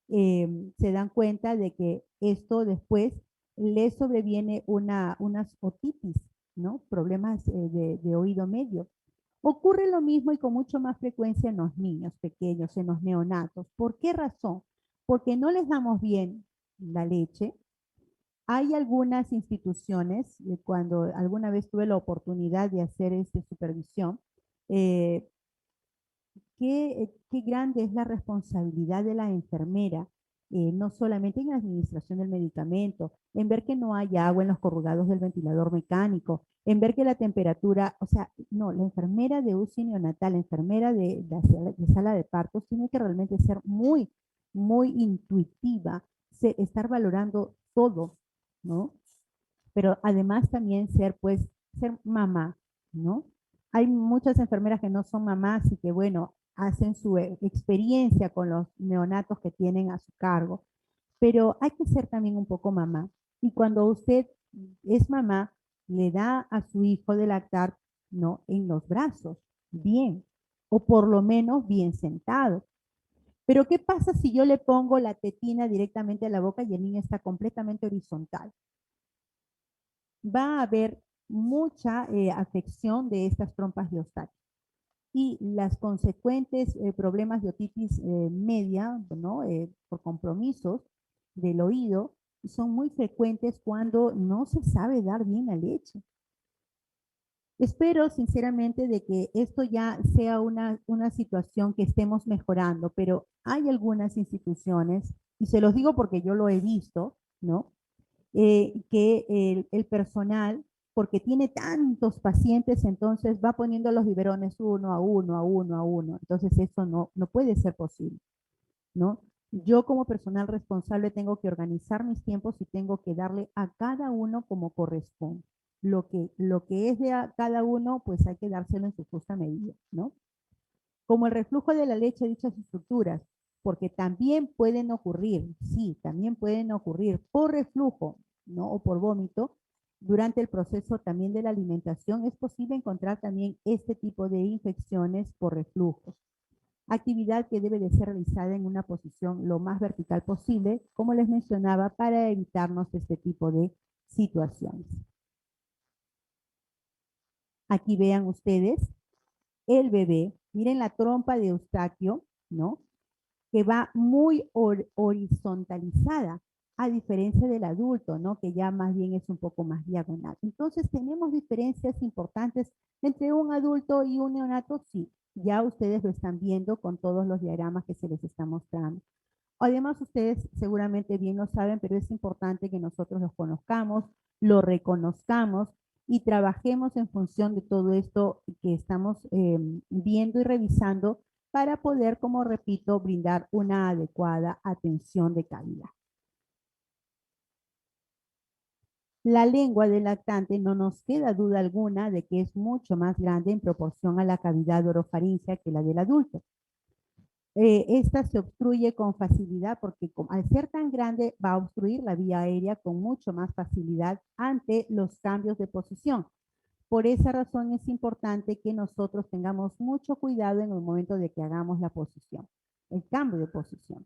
se dan cuenta de que esto después les sobreviene unas otitis, ¿no? Problemas de oído medio. Ocurre lo mismo y con mucho más frecuencia en los niños pequeños, en los neonatos. ¿Por qué razón? Porque no les damos bien la leche. Hay algunas instituciones, cuando alguna vez tuve la oportunidad de hacer esta supervisión, eh, qué grande es la responsabilidad de la enfermera, no solamente en la administración del medicamento, en ver que no haya agua en los corrugados del ventilador mecánico, en ver que la temperatura, o sea, no, la enfermera de UCI neonatal, la enfermera de sala de partos, tiene que realmente ser muy, muy intuitiva, estar valorando todo, ¿no? Pero además también ser mamá, ¿no? Hay muchas enfermeras que no son mamás y que, bueno, hacen su experiencia con los neonatos que tienen a su cargo, pero hay que ser también un poco mamá. Y cuando usted es mamá, le da a su hijo de lactar, ¿no? En los brazos, bien, o por lo menos bien sentado. Pero ¿qué pasa si yo le pongo la tetina directamente a la boca y el niño está completamente horizontal? Va a haber mucha afección de estas trompas de Eustaquio. Y las consecuentes problemas de otitis media, ¿no? Por compromisos del oído, son muy frecuentes cuando no se sabe dar bien la leche. Espero sinceramente de que esto ya sea una situación que estemos mejorando, pero hay algunas instituciones, y se los digo porque yo lo he visto, ¿no? Que el personal, porque tiene tantos pacientes, entonces va poniendo los biberones uno a uno, a uno, a uno. Entonces eso no puede ser posible, ¿no? Yo como personal responsable tengo que organizar mis tiempos y tengo que darle a cada uno como corresponde. Lo que es de a cada uno, pues hay que dárselo en su justa medida, ¿no? Como el reflujo de la leche, dichas estructuras, porque también pueden ocurrir, sí, también pueden ocurrir por reflujo, ¿no? O por vómito, durante el proceso también de la alimentación es posible encontrar también este tipo de infecciones por reflujo. Actividad que debe de ser realizada en una posición lo más vertical posible, como les mencionaba, para evitarnos este tipo de situaciones. Aquí vean ustedes el bebé, miren la trompa de Eustaquio, ¿no? Que va muy horizontalizada, a diferencia del adulto, ¿no? Que ya más bien es un poco más diagonal. Entonces, tenemos diferencias importantes entre un adulto y un neonato, sí. Ya ustedes lo están viendo con todos los diagramas que se les está mostrando. Además, ustedes seguramente bien lo saben, pero es importante que nosotros los conozcamos, lo reconozcamos y trabajemos en función de todo esto que estamos viendo y revisando para poder, como repito, brindar una adecuada atención de calidad. La lengua del lactante no nos queda duda alguna de que es mucho más grande en proporción a la cavidad orofaríngea que la del adulto. Esta se obstruye con facilidad porque al ser tan grande va a obstruir la vía aérea con mucho más facilidad ante los cambios de posición. Por esa razón es importante que nosotros tengamos mucho cuidado en el momento de que hagamos la posición, el cambio de posición.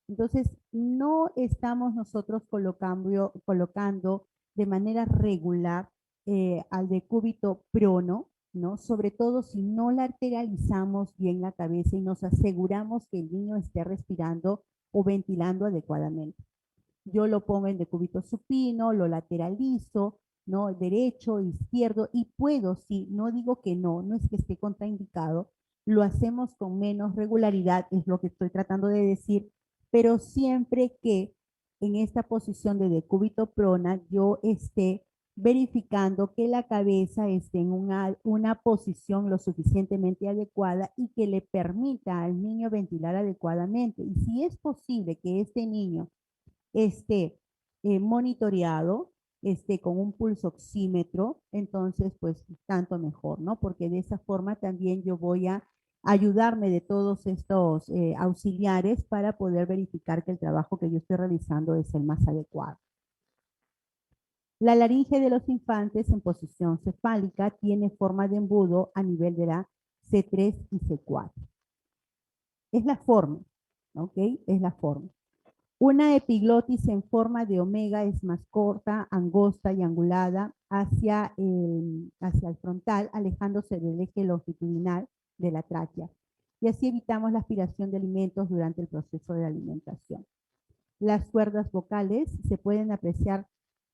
Entonces, no estamos nosotros colocando de manera regular al decúbito prono, ¿no? Sobre todo si no lateralizamos bien la cabeza y nos aseguramos que el niño esté respirando o ventilando adecuadamente. Yo lo pongo en decúbito supino, lo lateralizo, ¿no? Derecho, izquierdo, y puedo, sí, no digo que no, no es que esté contraindicado, lo hacemos con menos regularidad, es lo que estoy tratando de decir, pero siempre que en esta posición de decúbito prona yo esté verificando que la cabeza esté en una posición lo suficientemente adecuada y que le permita al niño ventilar adecuadamente. Y si es posible que este niño esté monitoreado, esté con un pulso oxímetro, entonces pues tanto mejor, ¿no? Porque de esa forma también yo voy a ayudarme de todos estos auxiliares para poder verificar que el trabajo que yo estoy realizando es el más adecuado. La laringe de los infantes en posición cefálica tiene forma de embudo a nivel de la C3 y C4. Es la forma, ¿ok? Es la forma. Una epiglotis en forma de omega es más corta, angosta y angulada hacia el frontal, alejándose del eje longitudinal de la tráquea. Y así evitamos la aspiración de alimentos durante el proceso de alimentación. Las cuerdas vocales se pueden apreciar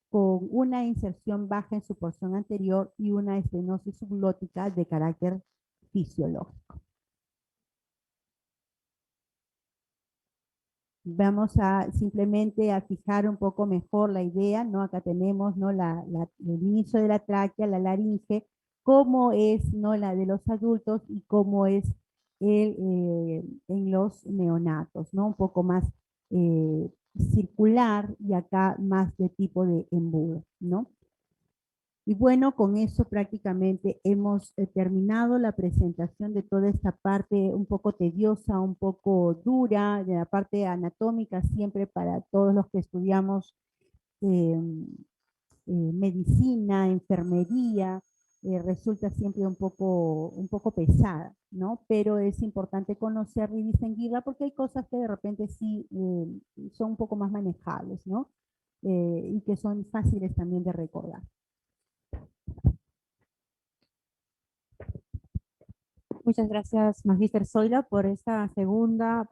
con una inserción baja en su porción anterior y una estenosis subglótica de carácter fisiológico. Vamos a simplemente a fijar un poco mejor la idea, ¿no? Acá tenemos, ¿no? El inicio de la tráquea, la laringe, cómo es, ¿no? La de los adultos y cómo es en los neonatos, ¿no? Un poco más circular y acá más de tipo de embudo, ¿no? Y bueno, con eso prácticamente hemos terminado la presentación de toda esta parte un poco tediosa, un poco dura, de la parte anatómica, siempre para todos los que estudiamos medicina, enfermería, resulta siempre un poco pesada, ¿no? Pero es importante conocerla y distinguirla porque hay cosas que de repente sí son un poco más manejables, ¿no? Y que son fáciles también de recordar.
Muchas gracias, Magíster Zoila, por esta segunda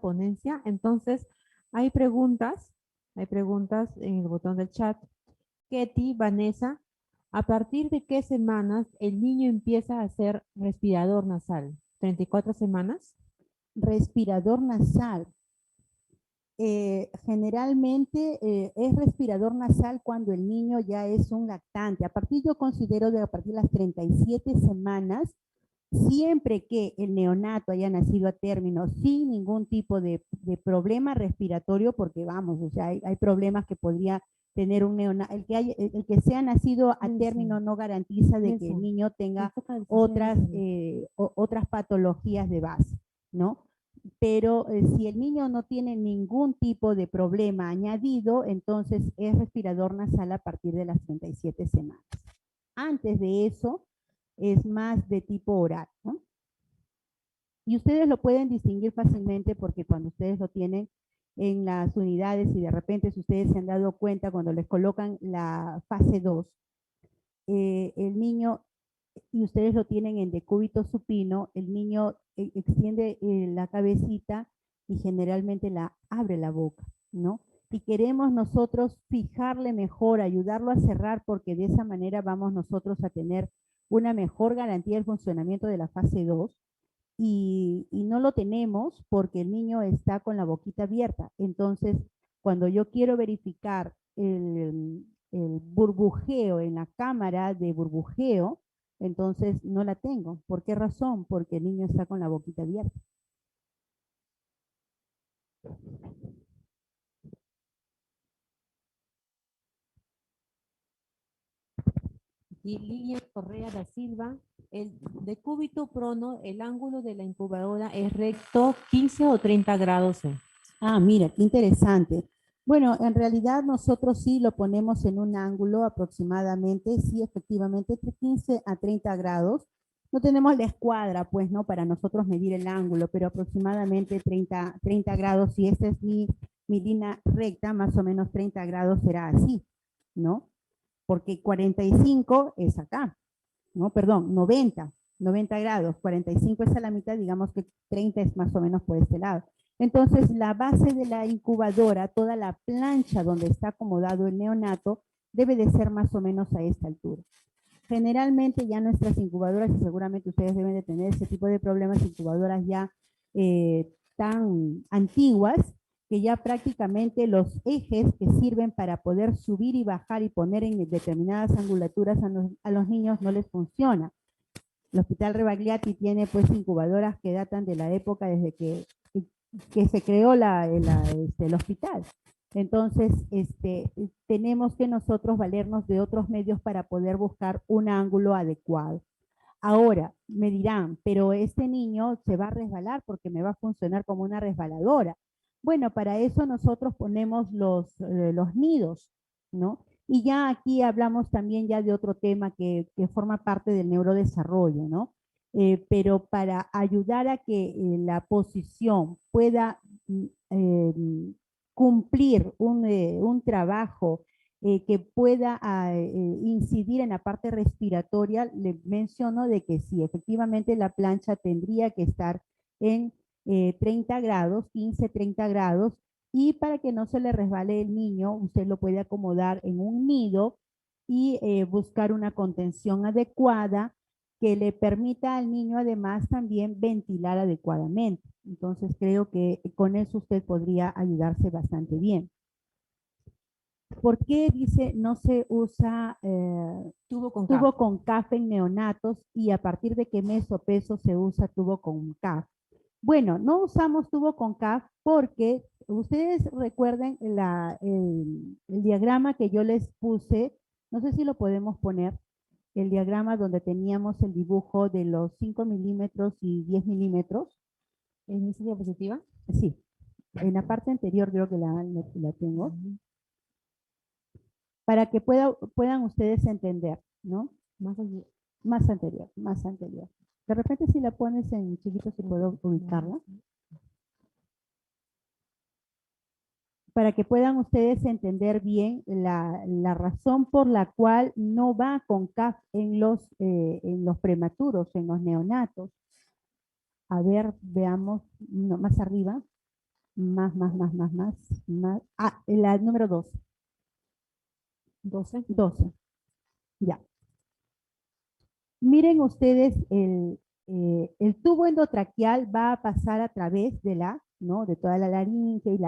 ponencia. Entonces, hay preguntas en el botón del chat. Ketty, Vanessa, ¿a partir de qué semanas el niño empieza a ser respirador nasal? ¿34 semanas?
Respirador nasal. Generalmente es respirador nasal cuando el niño ya es un lactante. Yo considero a partir de las 37 semanas, siempre que el neonato haya nacido a término sin ningún tipo de problema respiratorio, porque vamos, o sea, hay problemas que podría tener un neonato. El que sea nacido a término no garantiza de que el niño tenga otras patologías de base, ¿no? pero si el niño no tiene ningún tipo de problema añadido, entonces es respirador nasal a partir de las 37 semanas. Antes de eso, es más de tipo oral, ¿no? Y ustedes lo pueden distinguir fácilmente porque cuando ustedes lo tienen en las unidades y de repente si ustedes se han dado cuenta cuando les colocan la fase 2, el niño, y ustedes lo tienen en decúbito supino, el niño extiende la cabecita y generalmente abre la boca, ¿no? Y queremos nosotros fijarle mejor, ayudarlo a cerrar, porque de esa manera vamos nosotros a tener una mejor garantía del funcionamiento de la fase 2 y no lo tenemos porque el niño está con la boquita abierta. Entonces, cuando yo quiero verificar el burbujeo en la cámara de burbujeo, entonces no la tengo. ¿Por qué razón? Porque el niño está con la boquita abierta.
Y Lilian Correa da Silva, el decúbito prono, el ángulo de la incubadora es recto 15 o 30 grados.
Ah, mira, qué interesante. Bueno, en realidad nosotros sí lo ponemos en un ángulo aproximadamente, sí, efectivamente, entre 15 a 30 grados. No tenemos la escuadra, pues, ¿no? Para nosotros medir el ángulo, pero aproximadamente 30 grados, si esta es mi línea recta, más o menos 30 grados será así, ¿no? Porque 45 es acá, ¿no? Perdón, 90 grados, 45 es a la mitad, digamos que 30 es más o menos por este lado. Entonces, la base de la incubadora, toda la plancha donde está acomodado el neonato, debe de ser más o menos a esta altura. Generalmente ya nuestras incubadoras, y seguramente ustedes deben de tener ese tipo de problemas, incubadoras ya tan antiguas, que ya prácticamente los ejes que sirven para poder subir y bajar y poner en determinadas angulaturas a los niños no les funciona. El Hospital Rebagliati tiene pues incubadoras que datan de la época desde que se creó el hospital. Entonces, tenemos que nosotros valernos de otros medios para poder buscar un ángulo adecuado. Ahora, me dirán, pero este niño se va a resbalar porque me va a funcionar como una resbaladora. Bueno, para eso nosotros ponemos los nidos, ¿no? Y ya aquí hablamos también ya de otro tema que forma parte del neurodesarrollo, ¿no? Pero para ayudar a que la posición pueda eh, cumplir un trabajo que pueda incidir en la parte respiratoria, le menciono de que sí, efectivamente la plancha tendría que estar en 30 grados, 15, 30 grados, y para que no se le resbale el niño, usted lo puede acomodar en un nido y buscar una contención adecuada que le permita al niño además también ventilar adecuadamente. Entonces creo que con eso usted podría ayudarse bastante bien. ¿Por qué dice no se usa tubo con CAF en neonatos y a partir de qué mes o peso se usa tubo con CAF? Bueno, no usamos tubo con CAF porque ustedes recuerden el diagrama que yo les puse, no sé si lo podemos poner, el diagrama donde teníamos el dibujo de los 5 milímetros y 10 milímetros.
¿En esa diapositiva?
Sí, en la parte anterior creo que la tengo. Para que puedan ustedes entender, ¿no? Más anterior. De repente si la pones en chiquito si puedo ubicarla. Para que puedan ustedes entender bien la razón por la cual no va con CAF en los prematuros, en los neonatos. A ver, veamos, no, más arriba. Más. Ah, la número 12. 12. Ya. Miren ustedes, el tubo endotraqueal va a pasar a través ¿no? de toda la laringe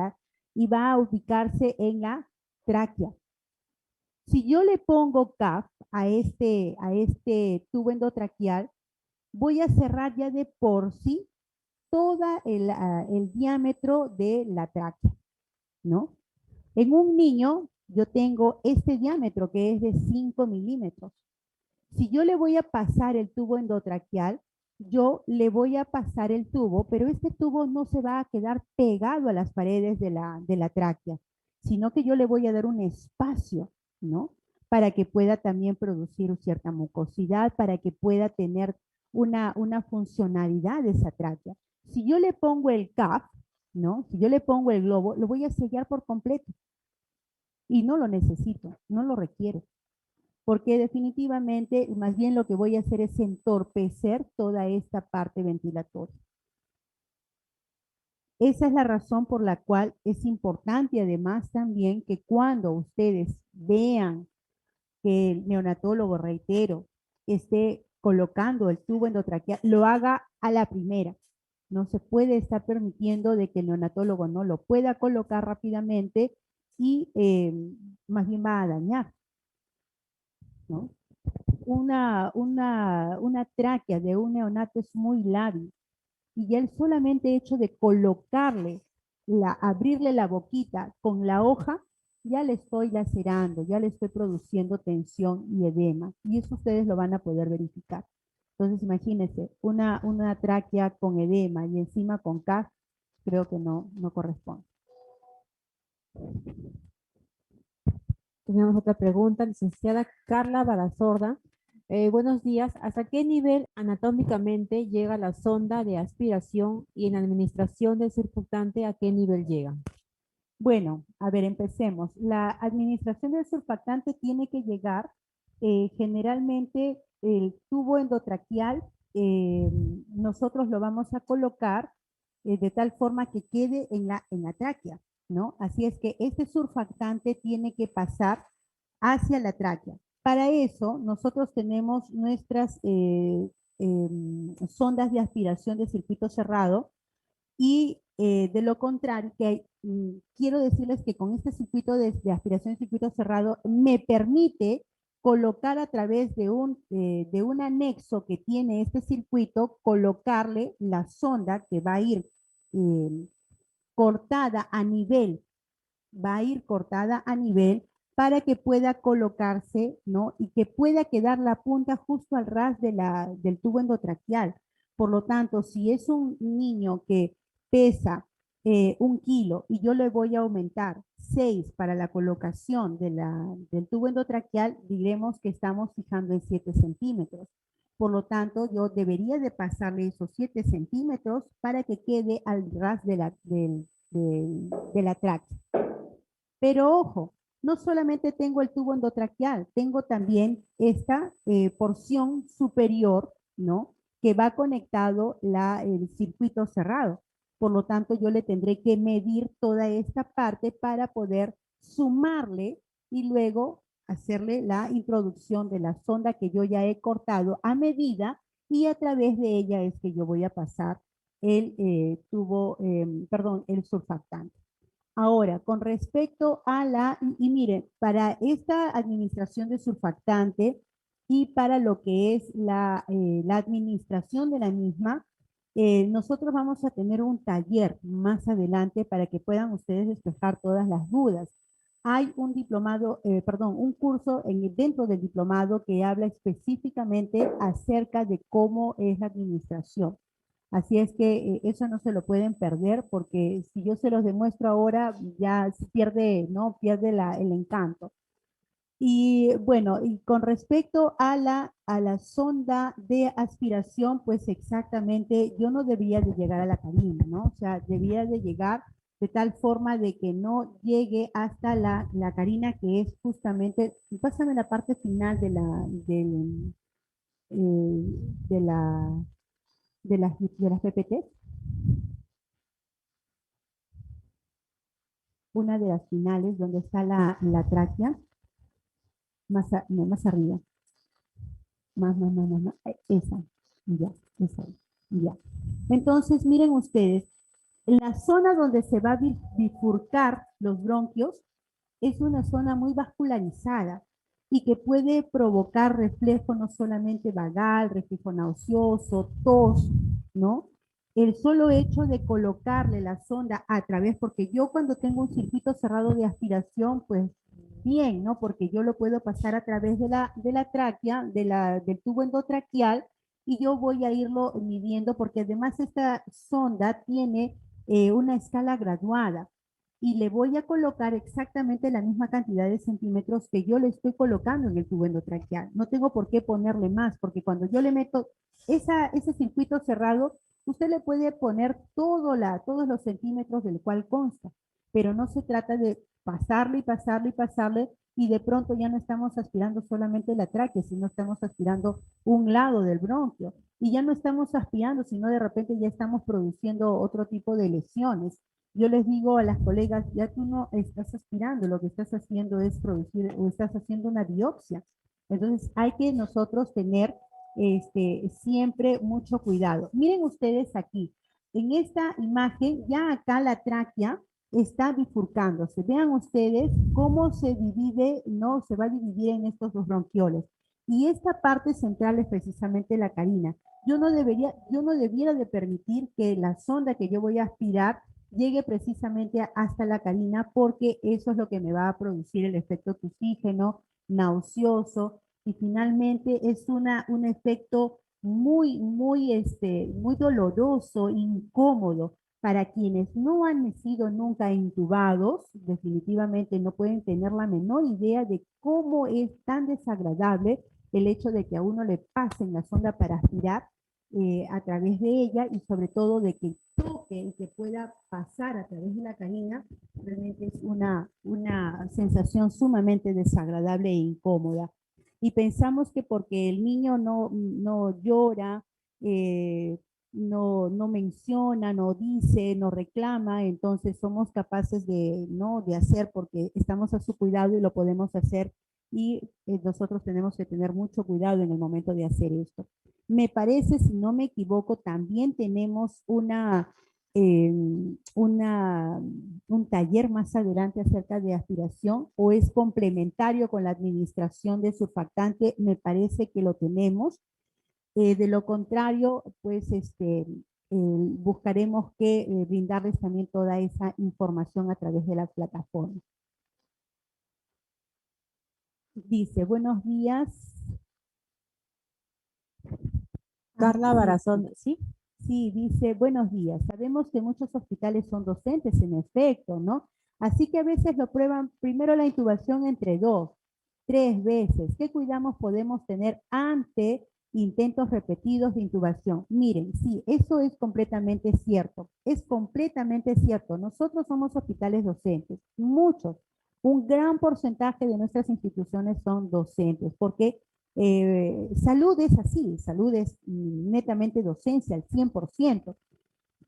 y va a ubicarse en la tráquea. Si yo le pongo CAF a este tubo endotraqueal, voy a cerrar ya de por sí todo el diámetro de la tráquea, ¿no? En un niño, yo tengo este diámetro que es de 5 milímetros. Si yo le voy a pasar el tubo endotraqueal, yo le voy a pasar el tubo, pero este tubo no se va a quedar pegado a las paredes de la tráquea, sino que yo le voy a dar un espacio, ¿no? Para que pueda también producir cierta mucosidad, para que pueda tener una funcionalidad de esa tráquea. Si yo le pongo el CAP, ¿no? Si yo le pongo el globo, lo voy a sellar por completo y no lo necesito, no lo requiero porque definitivamente más bien lo que voy a hacer es entorpecer toda esta parte ventilatoria. Esa es la razón por la cual es importante además también que cuando ustedes vean que el neonatólogo, reitero, esté colocando el tubo endotraqueal, lo haga a la primera. No se puede estar permitiendo de que el neonatólogo no lo pueda colocar rápidamente y más bien va a dañar, ¿no? Una tráquea de un neonato es muy lábil y ya el solamente hecho de colocarle, abrirle la boquita con la hoja, ya le estoy lacerando, ya le estoy produciendo tensión y edema. Y eso ustedes lo van a poder verificar. Entonces, imagínense, una tráquea con edema y encima con CAF, creo que no corresponde.
Tenemos otra pregunta, licenciada Carla Barazorda. Buenos días. ¿Hasta qué nivel anatómicamente llega la sonda de aspiración y en administración del surfactante a qué nivel llega?
Bueno, a ver, empecemos. La administración del surfactante tiene que llegar generalmente el tubo endotraqueal, nosotros lo vamos a colocar de tal forma que quede en la tráquea, ¿no? Así es que este surfactante tiene que pasar hacia la tráquea. Para eso, nosotros tenemos nuestras sondas de aspiración de circuito cerrado, y de lo contrario, quiero decirles que con este circuito de aspiración de circuito cerrado me permite colocar a través de un anexo que tiene este circuito, colocarle la sonda que va a ir eh, cortada a nivel, va a ir cortada a nivel para que pueda colocarse, ¿no? Y que pueda quedar la punta justo al ras del tubo endotraqueal. Por lo tanto, si es un niño que pesa 1 kilo y yo le voy a aumentar 6 para la colocación del tubo endotraqueal, diremos que estamos fijando en 7 centímetros. Por lo tanto, yo debería de pasarle esos 7 centímetros para que quede al ras de la tráquea. Pero ojo, no solamente tengo el tubo endotraqueal, tengo también esta porción superior, ¿no? Que va conectado el circuito cerrado. Por lo tanto, yo le tendré que medir toda esta parte para poder sumarle y luego hacerle la introducción de la sonda que yo ya he cortado a medida y a través de ella es que yo voy a pasar el el surfactante. Ahora, con respecto a y miren, para esta administración de surfactante y para lo que es la administración de la misma, nosotros vamos a tener un taller más adelante para que puedan ustedes despejar todas las dudas. Hay un diplomado, un curso dentro del diplomado que habla específicamente acerca de cómo es la administración. Así es que eso no se lo pueden perder porque si yo se los demuestro ahora ya se pierde, ¿no? Pierde el encanto. Y bueno, y con respecto a la sonda de aspiración, pues exactamente, yo no debía de llegar a la cabina, ¿no? O sea, debía de llegar de tal forma de que no llegue hasta la carina que es justamente, pásame la parte final eh, de la, de las PPT. Una de las finales donde está la tráquea, no, más arriba, más, esa, ya, esa, ya. Entonces, miren ustedes, la zona donde se va a bifurcar los bronquios es una zona muy vascularizada y que puede provocar reflejo no solamente vagal, reflejo nauseoso, tos, ¿no? El solo hecho de colocarle la sonda a través, porque yo cuando tengo un circuito cerrado de aspiración, pues bien, ¿no? Porque yo lo puedo pasar a través de la tráquea, del tubo endotraqueal, y yo voy a irlo midiendo porque además esta sonda tiene una escala graduada y le voy a colocar exactamente la misma cantidad de centímetros que yo le estoy colocando en el tubo endotraqueal. No tengo por qué ponerle más, porque cuando yo le meto ese circuito cerrado, usted le puede poner todos los centímetros del cual consta, pero no se trata de pasarle y pasarle y pasarle y de pronto ya no estamos aspirando solamente la tráquea, sino estamos aspirando un lado del bronquio y ya no estamos aspirando, sino de repente ya estamos produciendo otro tipo de lesiones. Yo les digo a las colegas, ya tú no estás aspirando, lo que estás haciendo es producir o estás haciendo una biopsia. Entonces hay que nosotros tener siempre mucho cuidado. Miren ustedes aquí, en esta imagen, ya acá la tráquea está bifurcándose. Vean ustedes cómo se divide, no se va a dividir en estos dos bronquioles. Y esta parte central es precisamente la carina. Yo no debiera de permitir que la sonda que yo voy a aspirar llegue precisamente hasta la carina porque eso es lo que me va a producir el efecto oxígeno, nauseoso y finalmente es un efecto muy doloroso, incómodo. Para quienes no han sido nunca intubados, definitivamente no pueden tener la menor idea de cómo es tan desagradable el hecho de que a uno le pasen la sonda para aspirar a través de ella y sobre todo de que toque y que pueda pasar a través de la canina, realmente es una sensación sumamente desagradable e incómoda. Y pensamos que porque el niño no llora, no menciona, no dice, no reclama, entonces somos capaces ¿no? de hacer porque estamos a su cuidado y lo podemos hacer y nosotros tenemos que tener mucho cuidado en el momento de hacer esto. Me parece, si no me equivoco, también tenemos eh, un taller más adelante acerca de aspiración o es complementario con la administración de surfactante, me parece que lo tenemos. De lo contrario, pues buscaremos que brindarles también toda esa información a través de la plataforma. Dice, buenos días.
Carla Barazón, ¿sí?
Sí, dice, buenos días. Sabemos que muchos hospitales son docentes, en efecto, ¿no? Así que a veces lo prueban primero la intubación entre 2, 3 veces. ¿Qué cuidados podemos tener ante intentos repetidos de intubación? Miren, sí, eso es completamente cierto. Es completamente cierto. Nosotros somos hospitales docentes, muchos. Un gran porcentaje de nuestras instituciones son docentes, porque salud es así, salud es netamente docencia al 100%,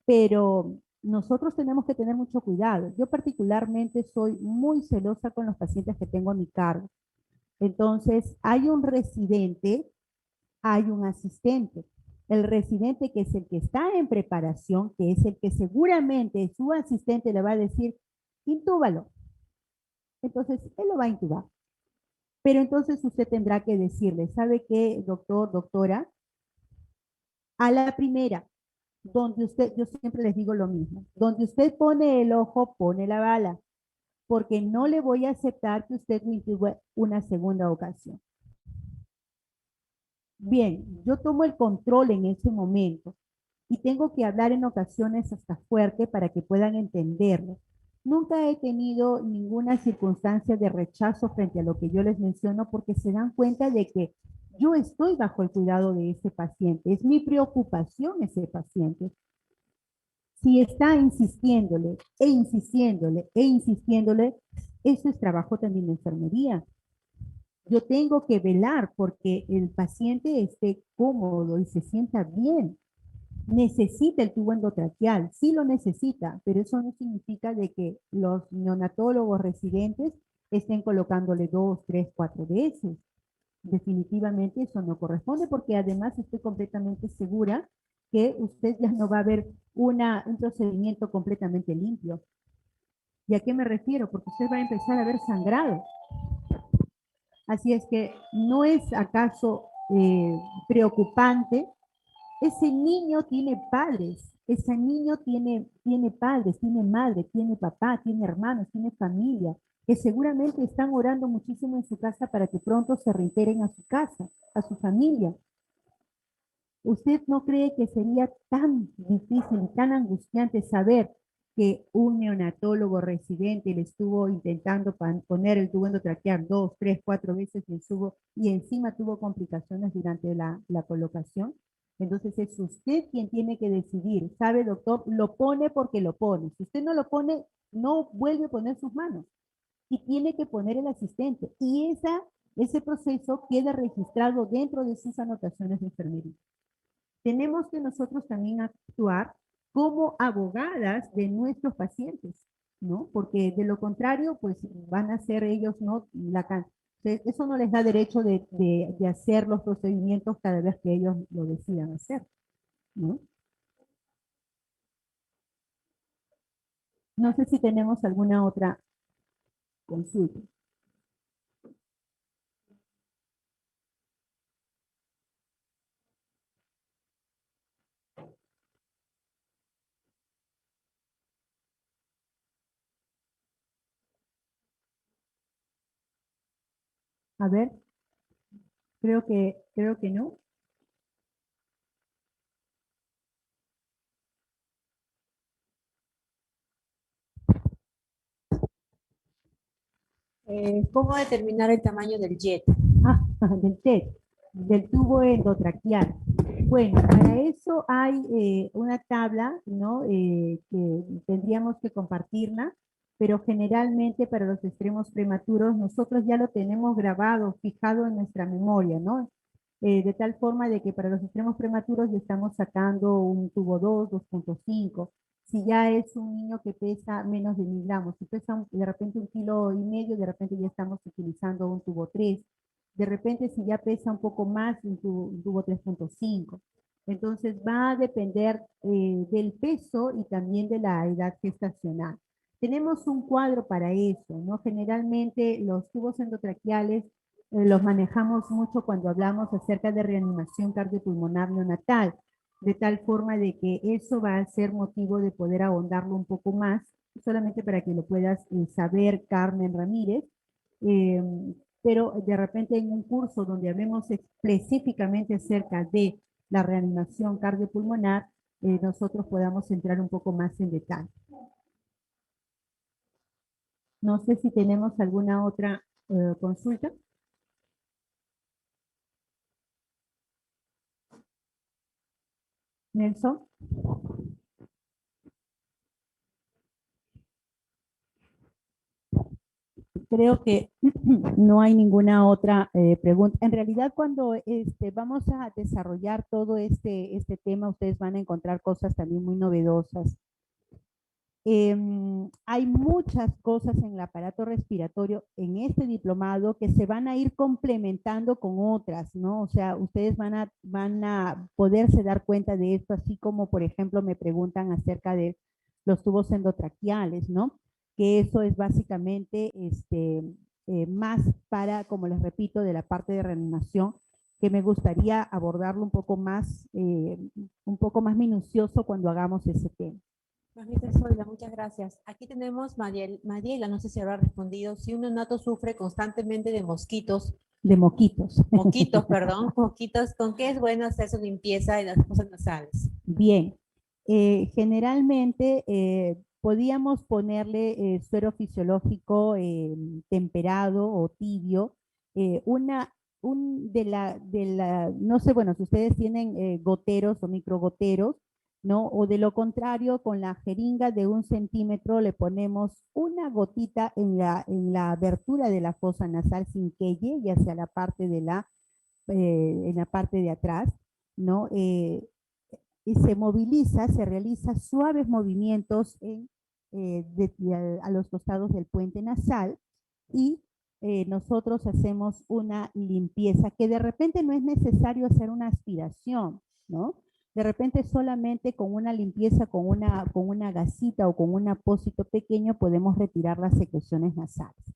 pero nosotros tenemos que tener mucho cuidado. Yo particularmente soy muy celosa con los pacientes que tengo a mi cargo. Entonces, hay un residente, hay un asistente. El residente que es el que está en preparación, que es el que seguramente su asistente le va a decir, intúbalo. Entonces, él lo va a intubar. Pero entonces usted tendrá que decirle, ¿sabe qué, doctor, doctora? A la primera, donde usted, yo siempre les digo lo mismo, donde usted pone el ojo, pone la bala, porque no le voy a aceptar que usted lo intube una segunda ocasión. Bien, yo tomo el control en ese momento y tengo que hablar en ocasiones hasta fuerte para que puedan entenderlo. Nunca he tenido ninguna circunstancia de rechazo frente a lo que yo les menciono porque se dan cuenta de que yo estoy bajo el cuidado de ese paciente. Es mi preocupación ese paciente. Si está insistiéndole e insistiéndole e insistiéndole, eso es trabajo también de enfermería. Yo tengo que velar porque el paciente esté cómodo y se sienta bien. Necesita el tubo endotraqueal, sí lo necesita, pero eso no significa de que los neonatólogos residentes estén colocándole 2, 3, 4 veces. Definitivamente eso no corresponde porque además estoy completamente segura que usted ya no va a ver un procedimiento completamente limpio. ¿Y a qué me refiero? Porque usted va a empezar a ver sangrado. Así es que no es acaso preocupante. Ese niño tiene padres, ese niño tiene padres, tiene madre, tiene papá, tiene hermanos, tiene familia, que seguramente están orando muchísimo en su casa para que pronto se reintegren a su casa, a su familia. ¿Usted no cree que sería tan difícil y tan angustiante saber que un neonatólogo residente le estuvo intentando poner el tubo endotraqueal 2, 3, 4 veces y encima tuvo complicaciones durante la colocación? Entonces es usted quien tiene que decidir. ¿Sabe, doctor? Lo pone porque lo pone. Si usted no lo pone, no vuelve a poner sus manos. Y tiene que poner el asistente. Y ese proceso queda registrado dentro de sus anotaciones de enfermería. Tenemos que nosotros también actuar como abogadas de nuestros pacientes, ¿no? Porque de lo contrario, pues van a ser ellos, ¿no? Eso no les da derecho de hacer los procedimientos cada vez que ellos lo decidan hacer, ¿no? No sé si tenemos alguna otra consulta. A ver, creo que no.
¿Cómo determinar el tamaño del jet?
Ah, del TED, del tubo endotraqueal. Bueno, para eso hay una tabla, ¿no? Que tendríamos que compartirla, pero generalmente para los extremos prematuros nosotros ya lo tenemos grabado, fijado en nuestra memoria, ¿no? De tal forma de que para los extremos prematuros ya estamos sacando un tubo 2, 2.5. Si ya es un niño que pesa menos de 1000 gramos, si pesa de repente 1,5 kilos, de repente ya estamos utilizando un tubo 3. De repente si ya pesa un poco más, un tubo 3.5. Entonces va a depender del peso y también de la edad gestacional. Tenemos un cuadro para eso, ¿no? Generalmente los tubos endotraqueales los manejamos mucho cuando hablamos acerca de reanimación cardiopulmonar neonatal, de tal forma de que eso va a ser motivo de poder ahondarlo un poco más, solamente para que lo puedas saber, Carmen Ramírez, eh, pero de repente en un curso donde hablemos específicamente acerca de la reanimación cardiopulmonar, nosotros podamos entrar un poco más en detalle. No sé si tenemos alguna otra consulta. Nelson. Creo que no hay ninguna otra pregunta. En realidad, cuando vamos a desarrollar todo este tema, ustedes van a encontrar cosas también muy novedosas. Hay muchas cosas en el aparato respiratorio en este diplomado que se van a ir complementando con otras, ¿no? O sea, ustedes van a poderse dar cuenta de esto, así como, por ejemplo, me preguntan acerca de los tubos endotraqueales, ¿no? Que eso es básicamente más para, como les repito, de la parte de reanimación, que me gustaría abordarlo un poco más minucioso cuando hagamos ese tema.
Magíster Zoila, muchas gracias. Aquí tenemos Mariela, no sé si habrá respondido, si un neonato sufre constantemente de mosquitos.
De moquitos.
Moquitos, perdón, moquitos, ¿con qué es bueno hacer su limpieza de las fosas nasales?
Bien, generalmente podíamos ponerle suero fisiológico temperado o tibio, no sé, bueno, si ustedes tienen goteros o microgoteros, ¿no? O de lo contrario, con la jeringa de 1 centímetro le ponemos una gotita en la abertura de la fosa nasal sin que llegue hacia la parte en la parte de atrás, ¿no? Y se moviliza, se realiza suaves movimientos a los costados del puente nasal y nosotros hacemos una limpieza que de repente no es necesario hacer una aspiración, ¿no? De repente solamente con una limpieza, con una gasita o con un apósito pequeño podemos retirar las secreciones nasales.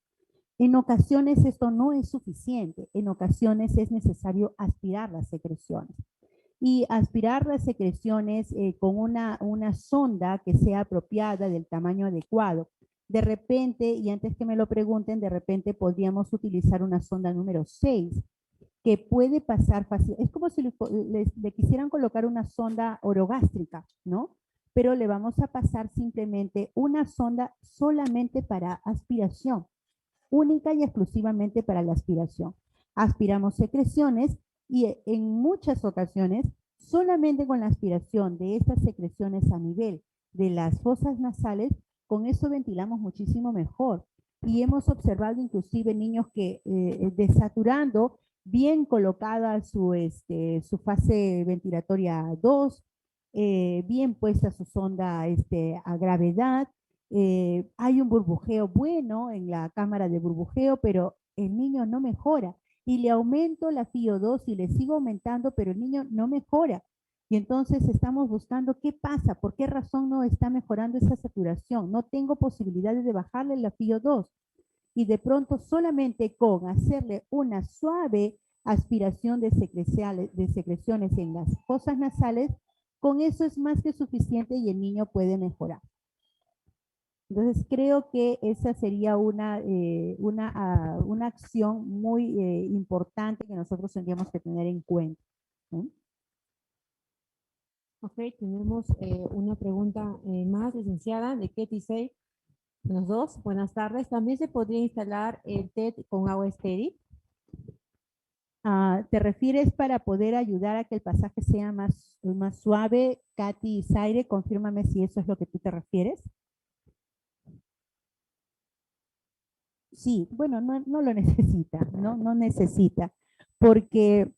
En ocasiones esto no es suficiente, en ocasiones es necesario aspirar las secreciones. Y aspirar las secreciones con una sonda que sea apropiada, del tamaño adecuado. De repente, y antes que me lo pregunten, de repente podríamos utilizar una sonda número 6, que puede pasar fácil. Es como si le quisieran colocar una sonda orogástrica, ¿no? Pero le vamos a pasar simplemente una sonda solamente para aspiración, única y exclusivamente para la aspiración. Aspiramos secreciones y en muchas ocasiones, solamente con la aspiración de estas secreciones a nivel de las fosas nasales, con eso ventilamos muchísimo mejor. Y hemos observado inclusive niños que desaturando, bien colocada su fase ventilatoria 2, bien puesta su sonda a gravedad, hay un burbujeo bueno en la cámara de burbujeo, pero el niño no mejora. Y le aumento la FiO2 y le sigo aumentando, pero el niño no mejora. Y entonces estamos buscando qué pasa, por qué razón no está mejorando esa saturación. No tengo posibilidades de bajarle la FiO2. Y de pronto solamente con hacerle una suave aspiración de secreciones en las fosas nasales, con eso es más que suficiente y el niño puede mejorar. Entonces creo que esa sería una acción muy importante que nosotros tendríamos que tener en cuenta, ¿no?
Ok, tenemos una pregunta más, licenciada, de Ketty Say. Los dos, buenas tardes. ¿También se podría instalar el TED con agua estéril?
¿Te refieres para poder ayudar a que el pasaje sea más suave? Katy y Zaire, confírmame si eso es lo que tú te refieres. Sí, bueno, no lo necesita, no necesita, porque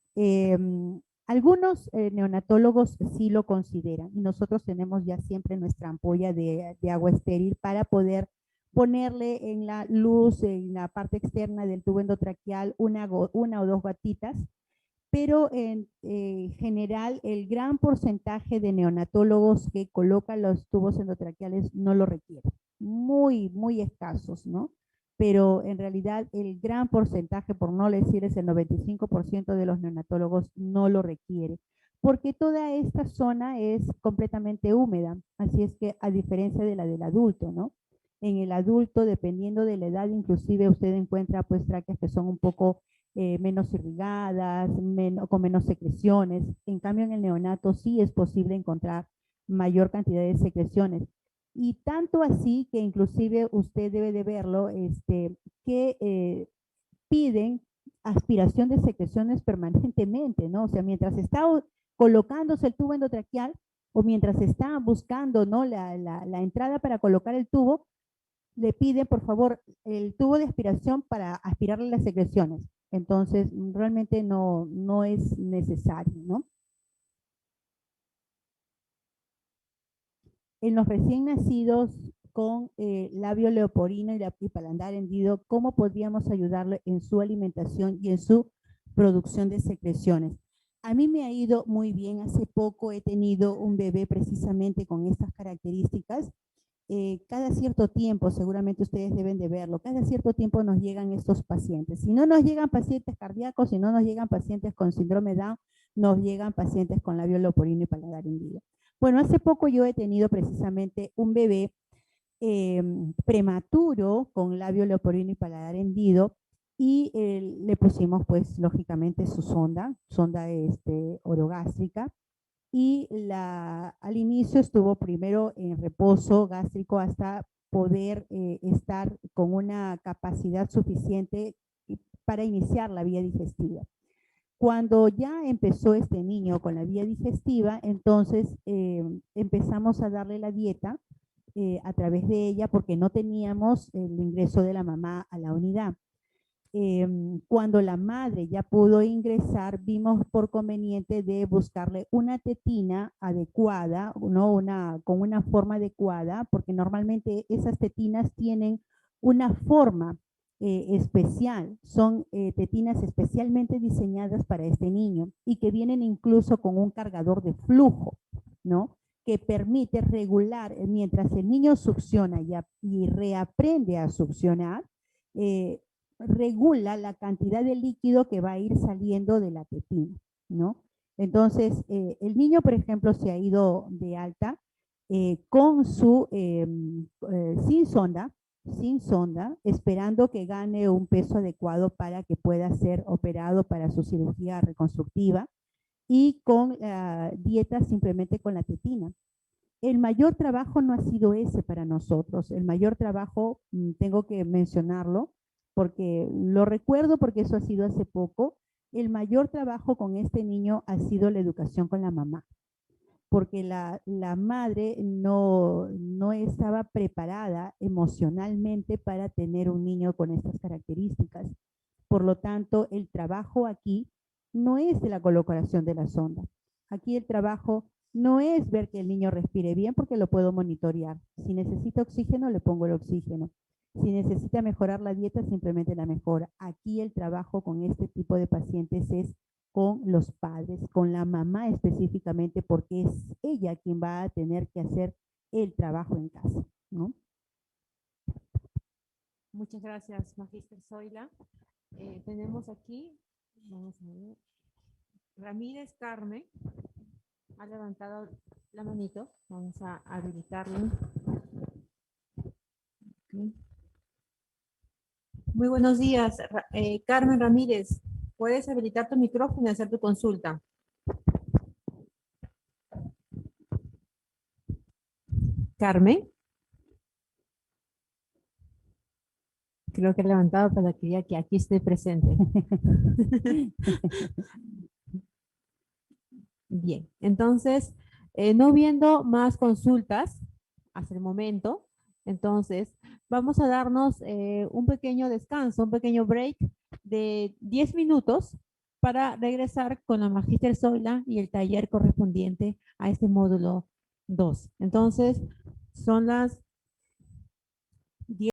algunos neonatólogos sí lo consideran y nosotros tenemos ya siempre nuestra ampolla de agua estéril para poder ponerle en la luz, en la parte externa del tubo endotraqueal, una o dos gotitas, pero en general el gran porcentaje de neonatólogos que colocan los tubos endotraqueales no lo requieren, muy escasos, ¿no? Pero en realidad el gran porcentaje, por no decirles el 95% de los neonatólogos no lo requiere, porque toda esta zona es completamente húmeda, así es que a diferencia de la del adulto, ¿no? En el adulto, dependiendo de la edad, inclusive usted encuentra pues tráqueas que son un poco menos irrigadas, con menos secreciones. En cambio, en el neonato sí es posible encontrar mayor cantidad de secreciones. Y tanto así que inclusive usted debe de verlo, que piden aspiración de secreciones permanentemente, ¿no? O sea, mientras está colocándose el tubo endotraqueal o mientras está buscando, ¿no? la entrada para colocar el tubo, le piden, por favor, el tubo de aspiración para aspirarle las secreciones. Entonces, realmente no es necesario, ¿no? En los recién nacidos con labio leoporino y paladar hendido, ¿cómo podríamos ayudarle en su alimentación y en su producción de secreciones? A mí me ha ido muy bien. Hace poco he tenido un bebé precisamente con estas características. Cada cierto tiempo, seguramente ustedes deben de verlo, cada cierto tiempo nos llegan estos pacientes. Si no nos llegan pacientes cardíacos, si no nos llegan pacientes con síndrome Down, nos llegan pacientes con labio leoporino y paladar hendido. Bueno, hace poco yo he tenido precisamente un bebé prematuro con labio leoporino y paladar hendido y le pusimos pues lógicamente su sonda orogástrica y al inicio estuvo primero en reposo gástrico hasta poder estar con una capacidad suficiente para iniciar la vía digestiva. Cuando ya empezó este niño con la vía digestiva, entonces empezamos a darle la dieta a través de ella porque no teníamos el ingreso de la mamá a la unidad. Cuando la madre ya pudo ingresar, vimos por conveniente de buscarle una tetina adecuada, ¿no? Con una forma adecuada, porque normalmente esas tetinas tienen una forma especial, son tetinas especialmente diseñadas para este niño y que vienen incluso con un cargador de flujo, ¿no? Que permite regular, mientras el niño succiona y reaprende a succionar, regula la cantidad de líquido que va a ir saliendo de la tetina, ¿no? Entonces, el niño, por ejemplo, se ha ido de alta con sin sonda, sin sonda, esperando que gane un peso adecuado para que pueda ser operado para su cirugía reconstructiva y con dieta simplemente con la tetina. El mayor trabajo no ha sido ese para nosotros. El mayor trabajo, tengo que mencionarlo, porque lo recuerdo porque eso ha sido hace poco. El mayor trabajo con este niño ha sido la educación con la mamá, porque la madre no estaba preparada emocionalmente para tener un niño con estas características. Por lo tanto, el trabajo aquí no es de la colocación de la sonda. Aquí el trabajo no es ver que el niño respire bien porque lo puedo monitorear. Si necesita oxígeno, le pongo el oxígeno. Si necesita mejorar la dieta, simplemente la mejora. Aquí el trabajo con este tipo de pacientes es con los padres, con la mamá específicamente, porque es ella quien va a tener que hacer el trabajo en casa, ¿no?
Muchas gracias, Magíster Zoila. Tenemos aquí, vamos a ver, Ramírez Carmen. Ha levantado la manito. Vamos a habilitarlo. Okay. Muy buenos días, Carmen Ramírez. Puedes habilitar tu micrófono y hacer tu consulta. Carmen. Creo que he levantado para que ya que aquí esté presente. Bien, entonces, no viendo más consultas hasta el momento, entonces vamos a darnos un pequeño descanso, un pequeño break de 10 minutos para regresar con la Magíster Zoila y el taller correspondiente a este módulo 2. Entonces, son las 10.